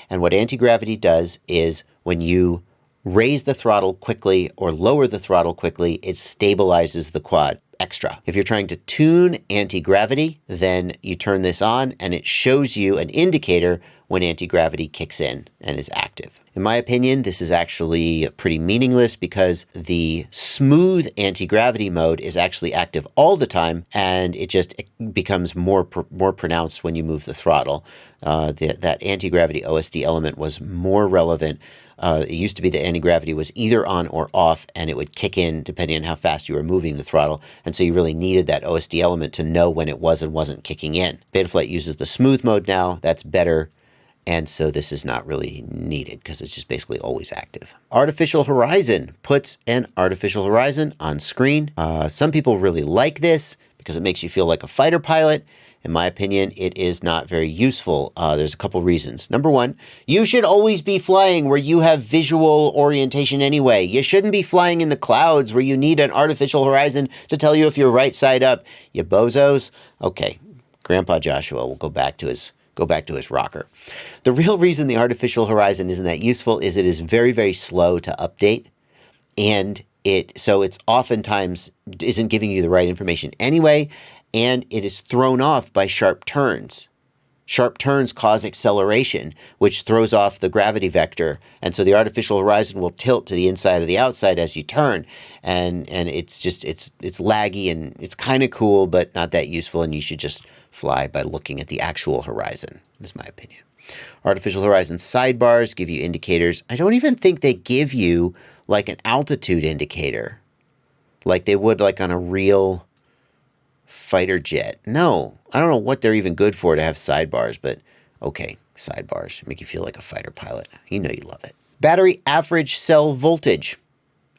And what anti-gravity does is when you raise the throttle quickly or lower the throttle quickly, it stabilizes the quad extra. If you're trying to tune anti-gravity, then you turn this on and it shows you an indicator when anti-gravity kicks in and is active. In my opinion, this is actually pretty meaningless because the smooth anti-gravity mode is actually active all the time, and it becomes more pronounced when you move the throttle. That anti-gravity OSD element was more relevant. It used to be that anti-gravity was either on or off, and it would kick in depending on how fast you were moving the throttle. And so you really needed that OSD element to know when it was and wasn't kicking in. Betaflight uses the smooth mode now. That's better. And so this is not really needed because it's just basically always active. Artificial horizon puts an artificial horizon on screen. Some people really like this because it makes you feel like a fighter pilot. In my opinion, it is not very useful. There's a couple reasons. Number one, you should always be flying where you have visual orientation anyway. You shouldn't be flying in the clouds where you need an artificial horizon to tell you if you're right side up. You bozos. Okay, Grandpa Joshua will go back to his rocker. The real reason the artificial horizon isn't that useful is it is very, very slow to update. And so it's oftentimes isn't giving you the right information anyway. And it is thrown off by sharp turns. Sharp turns cause acceleration, which throws off the gravity vector. And so the artificial horizon will tilt to the inside or the outside as you turn. And it's laggy and it's kind of cool, but not that useful. And you should just fly by looking at the actual horizon, is my opinion. Artificial horizon sidebars give you indicators. I don't even think they give you like an altitude indicator like they would like on a real fighter jet. No, I don't know what they're even good for to have sidebars, but okay, sidebars make you feel like a fighter pilot. You know you love it. Battery average cell voltage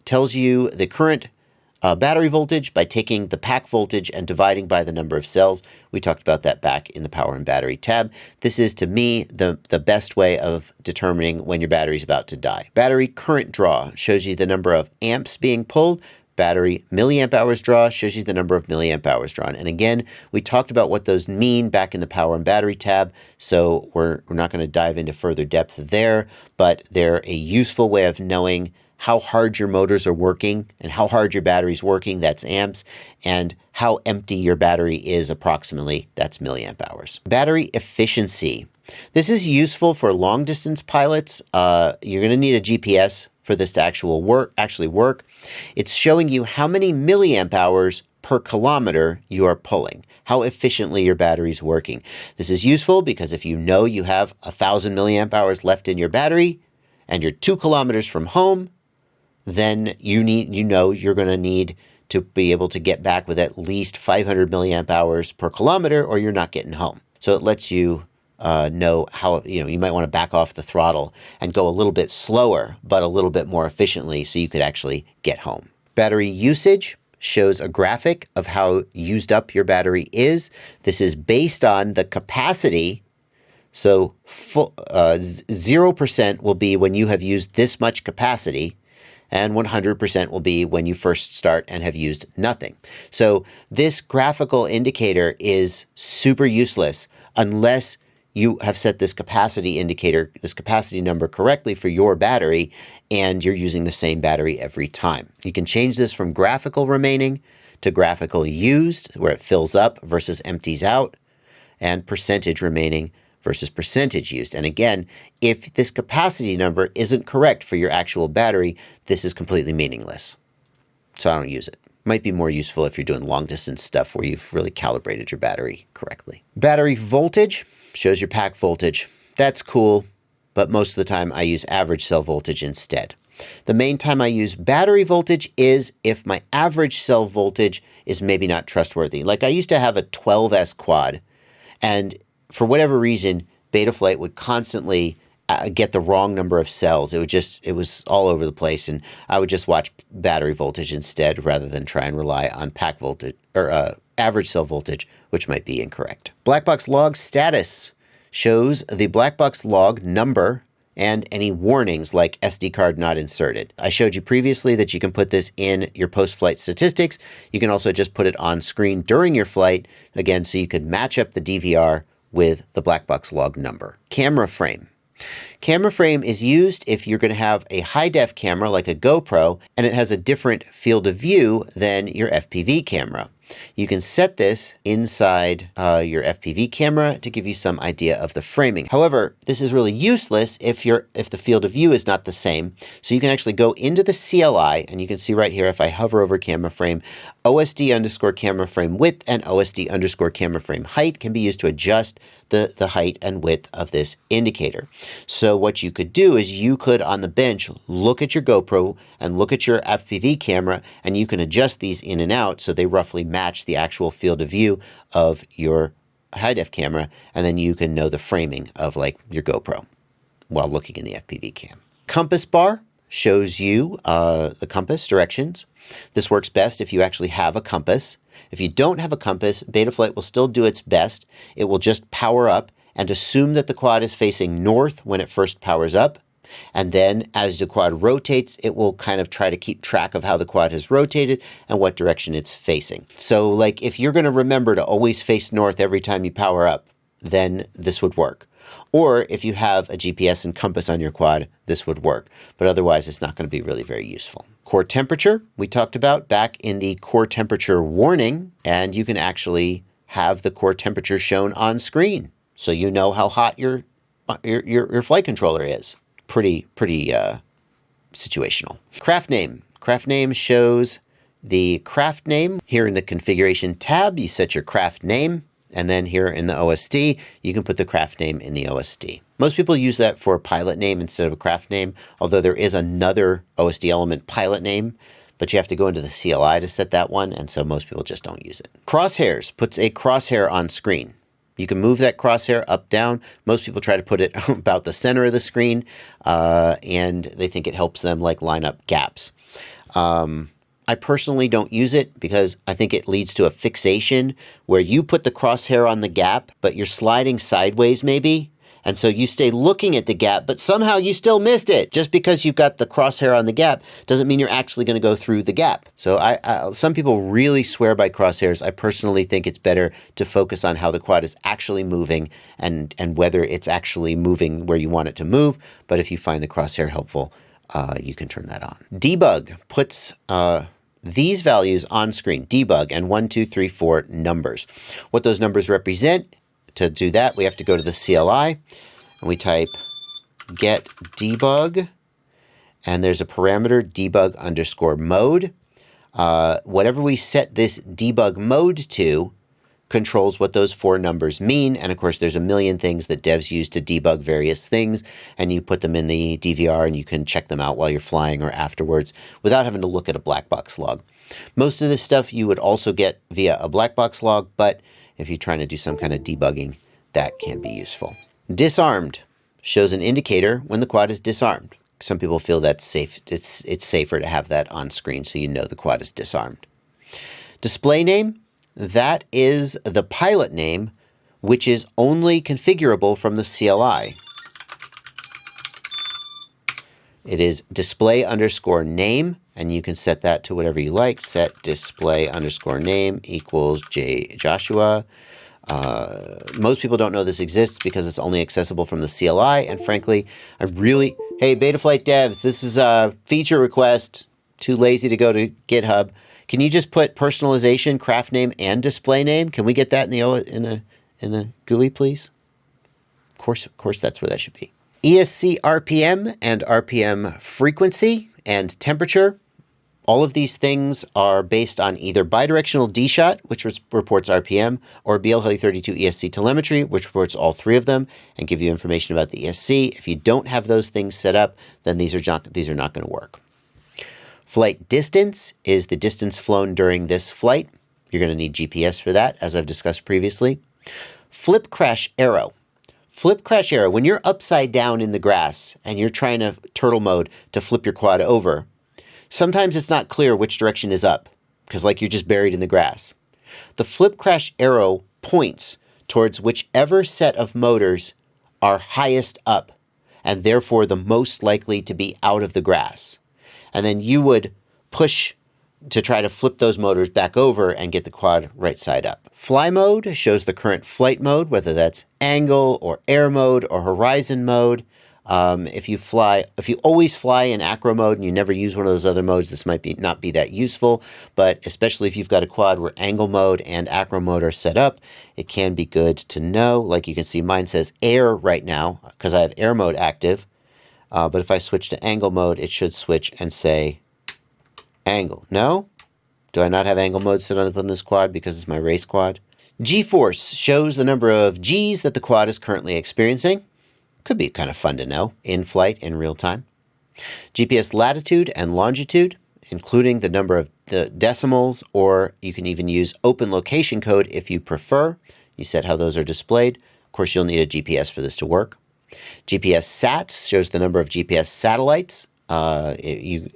tells you the current battery voltage by taking the pack voltage and dividing by the number of cells. We talked about that back in the power and battery tab. This is, to me, the best way of determining when your battery is about to die. Battery current draw shows you the number of amps being pulled. Battery milliamp hours draw shows you the number of milliamp hours drawn. And again, we talked about what those mean back in the power and battery tab, so we're not going to dive into further depth there, but they're a useful way of knowing how hard your motors are working and how hard your battery's working, that's amps, and how empty your battery is approximately, that's milliamp hours. Battery efficiency. This is useful for long distance pilots. You're going to need a GPS for this to actually work. It's showing you how many milliamp hours per kilometer you are pulling, how efficiently your battery is working. This is useful because if you know you have 1,000 milliamp hours left in your battery and you're 2 kilometers from home, then you're going to need to be able to get back with at least 500 milliamp hours per kilometer, or you're not getting home. So it lets you know how, you might want to back off the throttle and go a little bit slower, but a little bit more efficiently so you could actually get home. Battery usage shows a graphic of how used up your battery is. This is based on the capacity. So 0% will be when you have used this much capacity, and 100% will be when you first start and have used nothing. So this graphical indicator is super useless unless you have set this capacity indicator, this capacity number correctly for your battery, and you're using the same battery every time. You can change this from graphical remaining to graphical used, where it fills up versus empties out, and percentage remaining versus percentage used. And again, if this capacity number isn't correct for your actual battery, this is completely meaningless. So I don't use it. Might be more useful if you're doing long distance stuff where you've really calibrated your battery correctly. Battery voltage shows your pack voltage. That's cool, but most of the time I use average cell voltage instead. The main time I use battery voltage is if my average cell voltage is maybe not trustworthy. Like I used to have a 12S quad, and for whatever reason, Betaflight would constantly get the wrong number of cells. It was all over the place, and I would just watch battery voltage instead rather than try and rely on pack voltage or average cell voltage, which might be incorrect. Blackbox log status shows the Blackbox log number and any warnings like SD card not inserted. I showed you previously that you can put this in your post-flight statistics. You can also just put it on screen during your flight, again, so you could match up the DVR with the Blackbox log number. Camera frame. Camera frame is used if you're going to have a high-def camera like a GoPro, and it has a different field of view than your FPV camera. You can set this inside your FPV camera to give you some idea of the framing. However, this is really useless if the field of view is not the same. So you can actually go into the CLI, and you can see right here if I hover over camera frame, OSD underscore camera frame width and OSD underscore camera frame height can be used to adjust the height and width of this indicator. So what you could do is you could, on the bench, look at your GoPro and look at your FPV camera, and you can adjust these in and out so they roughly match the actual field of view of your high-def camera, and then you can know the framing of like your GoPro while looking in the FPV cam. Compass bar shows you the compass directions. This works best if you actually have a compass. If you don't have a compass, Betaflight will still do its best. It will just power up and assume that the quad is facing north when it first powers up. And then as the quad rotates, it will kind of try to keep track of how the quad has rotated and what direction it's facing. So like if you're going to remember to always face north every time you power up, then this would work. Or if you have a GPS and compass on your quad, this would work. But otherwise, it's not going to be really very useful. Core temperature, we talked about back in the core temperature warning, and you can actually have the core temperature shown on screen, so you know how hot your flight controller is. Pretty situational. Craft name. Craft name shows the craft name. Here in the configuration tab, you set your craft name. And then here in the OSD, you can put the craft name in the OSD. Most people use that for a pilot name instead of a craft name, although there is another OSD element pilot name, but you have to go into the CLI to set that one, and so most people just don't use it. Crosshairs puts a crosshair on screen. You can move that crosshair up, down. Most people try to put it about the center of the screen, and they think it helps them like line up gaps. I personally don't use it because I think it leads to a fixation where you put the crosshair on the gap, but you're sliding sideways maybe. And so you stay looking at the gap, but somehow you still missed it. Just because you've got the crosshair on the gap doesn't mean you're actually going to go through the gap. So some people really swear by crosshairs. I personally think it's better to focus on how the quad is actually moving and whether it's actually moving where you want it to move. But if you find the crosshair helpful, you can turn that on. Debug puts these values on screen, debug, and 1, 2, 3, 4 numbers. What those numbers represent, to do that, we have to go to the CLI, and we type get debug, and there's a parameter debug underscore mode. Whatever we set this debug mode to controls what those 4 numbers mean. And of course, there's a million things that devs use to debug various things, and you put them in the DVR and you can check them out while you're flying or afterwards without having to look at a black box log. Most of this stuff you would also get via a black box log, but if you're trying to do some kind of debugging, that can be useful. Disarmed shows an indicator when the quad is disarmed. Some people feel that's safe. It's safer to have that on screen so you know the quad is disarmed. Display name, that is the pilot name, which is only configurable from the CLI. It is display underscore name, and you can set that to whatever you like. Set display underscore name equals J Joshua. Most people don't know this exists because it's only accessible from the CLI. And frankly, hey, Betaflight devs, this is a feature request. Too lazy to go to GitHub. Can you just put personalization, craft name, and display name? Can we get that in the GUI, please? Of course, that's where that should be. ESC RPM and RPM frequency and temperature. All of these things are based on either bidirectional D-shot, which reports RPM, or BL32 ESC telemetry, which reports all 3 of them and give you information about the ESC. If you don't have those things set up, then these are not going to work. Flight distance is the distance flown during this flight. You're going to need GPS for that, as I've discussed previously. Flip crash arrow. Flip crash arrow, when you're upside down in the grass and you're trying to turtle mode to flip your quad over, sometimes it's not clear which direction is up, because like you're just buried in the grass. The flip crash arrow points towards whichever set of motors are highest up, and therefore the most likely to be out of the grass. And then you would push to try to flip those motors back over and get the quad right side up. Fly mode shows the current flight mode, whether that's angle or air mode or horizon mode. If you always fly in acro mode and you never use one of those other modes, this might not be that useful, but especially if you've got a quad where angle mode and acro mode are set up, it can be good to know. Like you can see, mine says air right now because I have air mode active. But if I switch to angle mode, it should switch and say angle. No? Do I not have angle mode set on this quad because it's my race quad? G-force shows the number of Gs that the quad is currently experiencing. Could be kind of fun to know in flight in real time. GPS latitude and longitude, including the number of the decimals, or you can even use open location code if you prefer. You set how those are displayed. Of course, you'll need a GPS for this to work. GPS sats shows the number of GPS satellites. The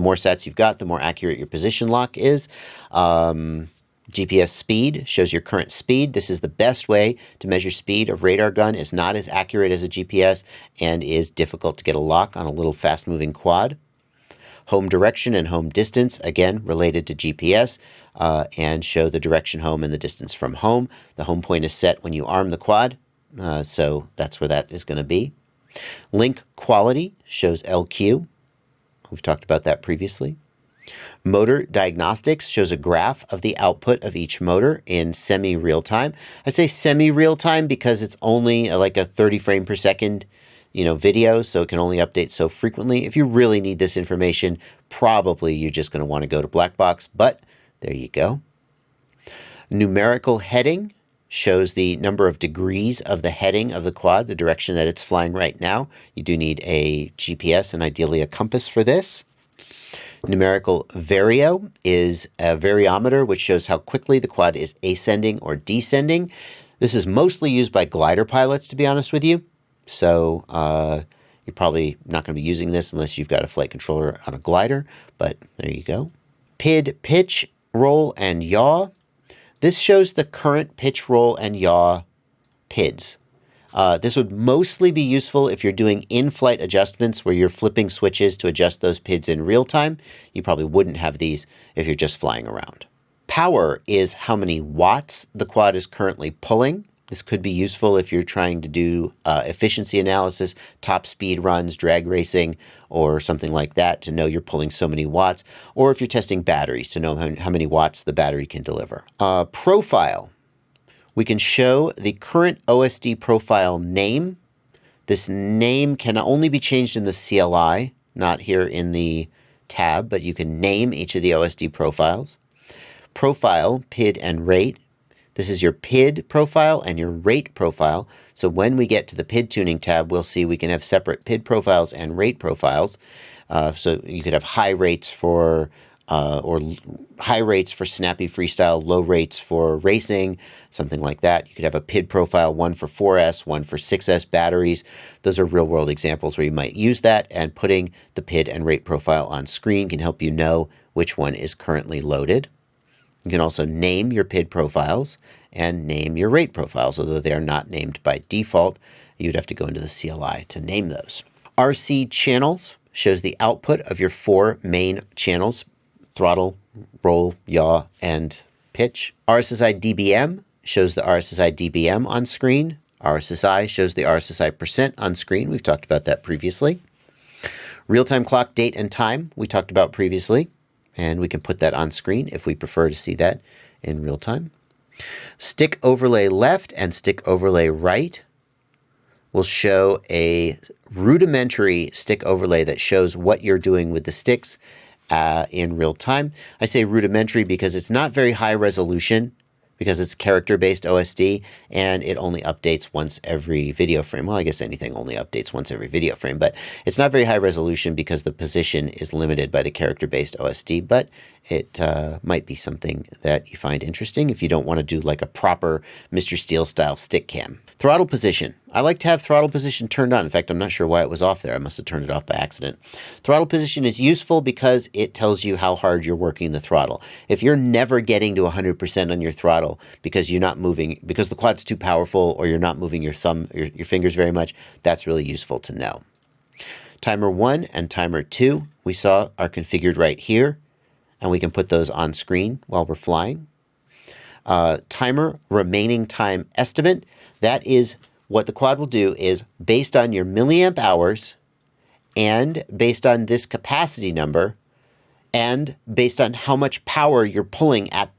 more sats you've got, the more accurate your position lock is. GPS speed shows your current speed. This is the best way to measure speed. A radar gun is not as accurate as a GPS and is difficult to get a lock on a little fast-moving quad. Home direction and home distance, again, related to GPS, and show the direction home and the distance from home. The home point is set when you arm the quad, so that's where that is going to be. Link quality shows LQ. We've talked about that previously. Motor diagnostics shows a graph of the output of each motor in semi-real time. I say semi-real time because it's only like a 30 frame per second, video, so it can only update so frequently. If you really need this information, probably you're just going to want to go to Blackbox, but there you go. Numerical heading shows the number of degrees of the heading of the quad, the direction that it's flying right now. You do need a GPS and ideally a compass for this. Numerical Vario is a variometer which shows how quickly the quad is ascending or descending. This is mostly used by glider pilots, to be honest with you. So you're probably not going to be using this unless you've got a flight controller on a glider, but there you go. PID, pitch, roll, and yaw. This shows the current pitch, roll, and yaw PIDs. This would mostly be useful if you're doing in-flight adjustments where you're flipping switches to adjust those PIDs in real time. You probably wouldn't have these if you're just flying around. Power is how many watts the quad is currently pulling. This could be useful if you're trying to do efficiency analysis, top speed runs, drag racing, or something like that to know you're pulling so many watts, or if you're testing batteries to know how many watts the battery can deliver. Profile. We can show the current OSD profile name. This name can only be changed in the CLI. not here in the tab, but you can name each of the OSD profiles. Profile, PID, and rate. This is your PID profile and your rate profile. So when we get to the PID Tuning tab, we'll see we can have separate PID profiles and rate profiles. So you could have high rates for high rates for snappy freestyle, low rates for racing, something like that. You could have a PID profile, one for 4S, one for 6S batteries. Those are real world examples where you might use that, and putting the PID and rate profile on screen can help you know which one is currently loaded. You can also name your PID profiles and name your rate profiles, although they are not named by default. You'd have to go into the CLI to name those. RC channels shows the output of your 4 main channels: throttle, roll, yaw, and pitch. RSSI dBm shows the RSSI dBm on screen. RSSI shows the RSSI percent on screen. We've talked about that previously. Real-time clock date and time we talked about previously, and we can put that on screen if we prefer to see that in real time. Stick overlay left and stick overlay right will show a rudimentary stick overlay that shows what you're doing with the sticks in real time. I say rudimentary because it's not very high resolution, because it's character-based OSD, and it only updates once every video frame. Well, I guess anything only updates once every video frame, but it's not very high resolution because the position is limited by the character-based OSD, but it might be something that you find interesting if you don't want to do like a proper Mr. Steel style stick cam. Throttle position. I like to have throttle position turned on. In fact, I'm not sure why it was off there. I must have turned it off by accident. Throttle position is useful because it tells you how hard you're working the throttle. If you're never getting to 100% on your throttle because you're not moving, because the quad's too powerful, or you're not moving your thumb, your fingers very much, that's really useful to know. Timer 1 and timer 2 we saw are configured right here, and we can put those on screen while we're flying. Timer remaining time estimate. That is what the quad will do, is based on your milliamp hours and based on this capacity number and based on how much power you're pulling at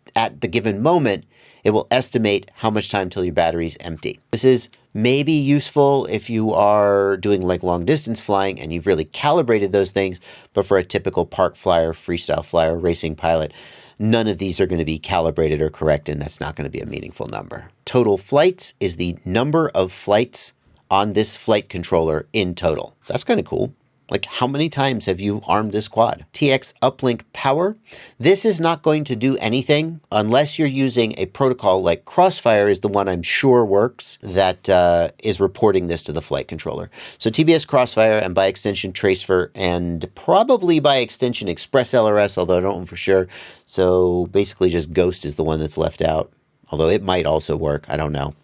the given moment, it will estimate how much time till your battery's empty. This is maybe useful if you are doing like long distance flying and you've really calibrated those things, but for a typical park flyer, freestyle flyer, racing pilot, none of these are going to be calibrated or correct, and that's not going to be a meaningful number. Total flights is the number of flights on this flight controller in total. That's kind of cool. Like, how many times have you armed this quad? TX uplink power. This is not going to do anything unless you're using a protocol like Crosshair is the one I'm sure works, that is reporting this to the flight controller. So TBS Crosshair, and by extension Tracer, and probably by extension Express LRS, although I don't know for sure. So basically just Ghost is the one that's left out, although it might also work. I don't know.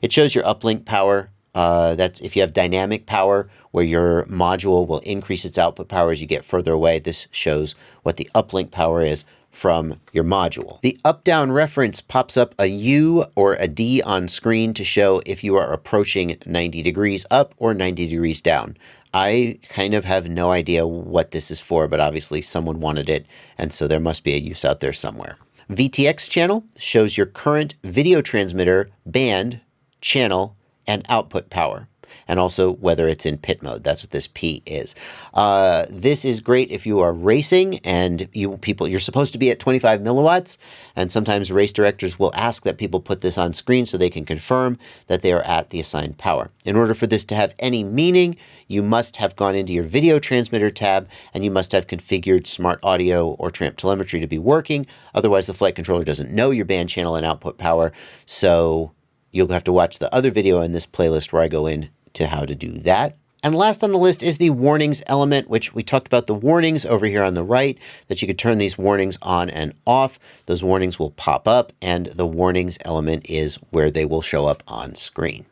It shows your uplink power. That's if you have dynamic power, where your module will increase its output power as you get further away. This shows what the uplink power is from your module. The up-down reference pops up a U or a D on screen to show if you are approaching 90 degrees up or 90 degrees down. I kind of have no idea what this is for, but obviously someone wanted it, and so there must be a use out there somewhere. VTX channel shows your current video transmitter band, channel, and output power, and also whether it's in pit mode. That's what this P is. This is great if you are racing and you're supposed to be at 25 milliwatts, and sometimes race directors will ask that people put this on screen so they can confirm that they are at the assigned power. In order for this to have any meaning, you must have gone into your video transmitter tab, and you must have configured smart audio or tramp telemetry to be working. Otherwise, the flight controller doesn't know your band, channel, and output power. So you'll have to watch the other video in this playlist where I go into how to do that. And last on the list is the warnings element, which we talked about the warnings over here on the right, that you could turn these warnings on and off. Those warnings will pop up, and the warnings element is where they will show up on screen.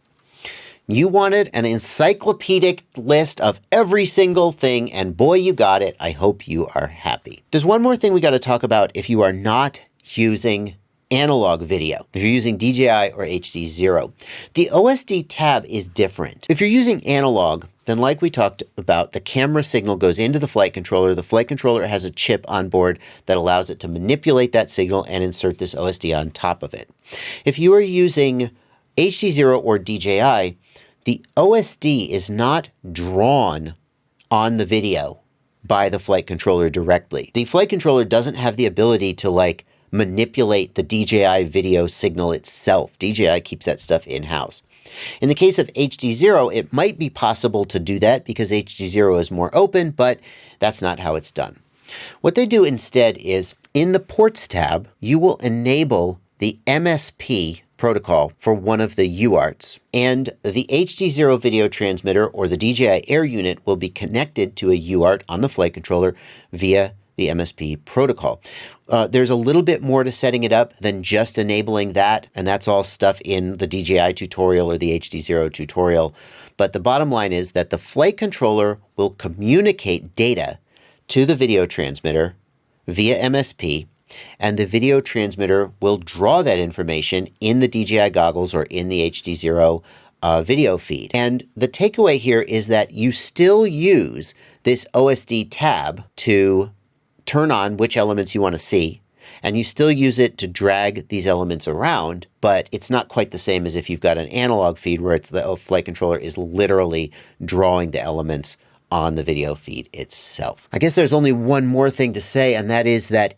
You wanted an encyclopedic list of every single thing, and boy, you got it. I hope you are happy. There's one more thing we got to talk about if you are not using analog video, if you're using DJI or HDZero. The OSD tab is different. If you're using analog, then like we talked about, the camera signal goes into the flight controller. The flight controller has a chip on board that allows it to manipulate that signal and insert this OSD on top of it. If you are using HDZero or DJI, the OSD is not drawn on the video by the flight controller directly. The flight controller doesn't have the ability to like manipulate the DJI video signal itself. DJI keeps that stuff in-house. In the case of HDZero, it might be possible to do that because HDZero is more open, but that's not how it's done. What they do instead is in the Ports tab, you will enable the MSP protocol for one of the UARTs, and the HDZero video transmitter or the DJI Air unit will be connected to a UART on the flight controller via the MSP protocol. There's a little bit more to setting it up than just enabling that, and that's all stuff in the DJI tutorial or the HDZero tutorial. But the bottom line is that the flight controller will communicate data to the video transmitter via MSP, and the video transmitter will draw that information in the DJI goggles or in the HDZero video feed. And the takeaway here is that you still use this OSD tab to turn on which elements you want to see, and you still use it to drag these elements around, but it's not quite the same as if you've got an analog feed where it's the flight controller is literally drawing the elements on the video feed itself. I guess there's only one more thing to say, and that is that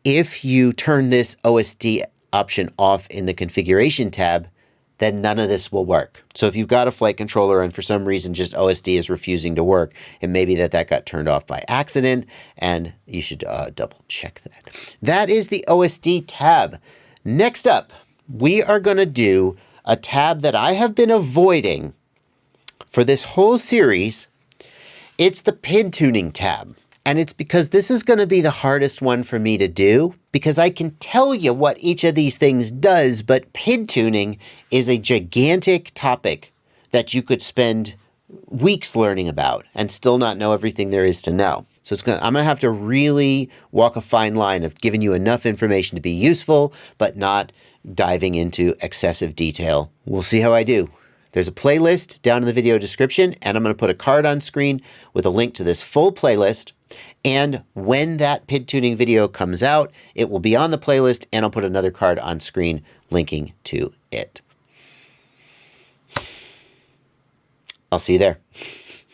if you turn this OSD option off in the configuration tab, then none of this will work. So if you've got a flight controller and for some reason just OSD is refusing to work, it may be that that got turned off by accident, and you should double check that. That is the OSD tab. Next up, we are going to do a tab that I have been avoiding for this whole series. It's the PID Tuning tab. And it's because this is going to be the hardest one for me to do, because I can tell you what each of these things does, but PID tuning is a gigantic topic that you could spend weeks learning about and still not know everything there is to know. So I'm going to have to really walk a fine line of giving you enough information to be useful, but not diving into excessive detail. We'll see how I do. There's a playlist down in the video description, and I'm going to put a card on screen with a link to this full playlist. And when that PID tuning video comes out, it will be on the playlist, and I'll put another card on screen linking to it. I'll see you there.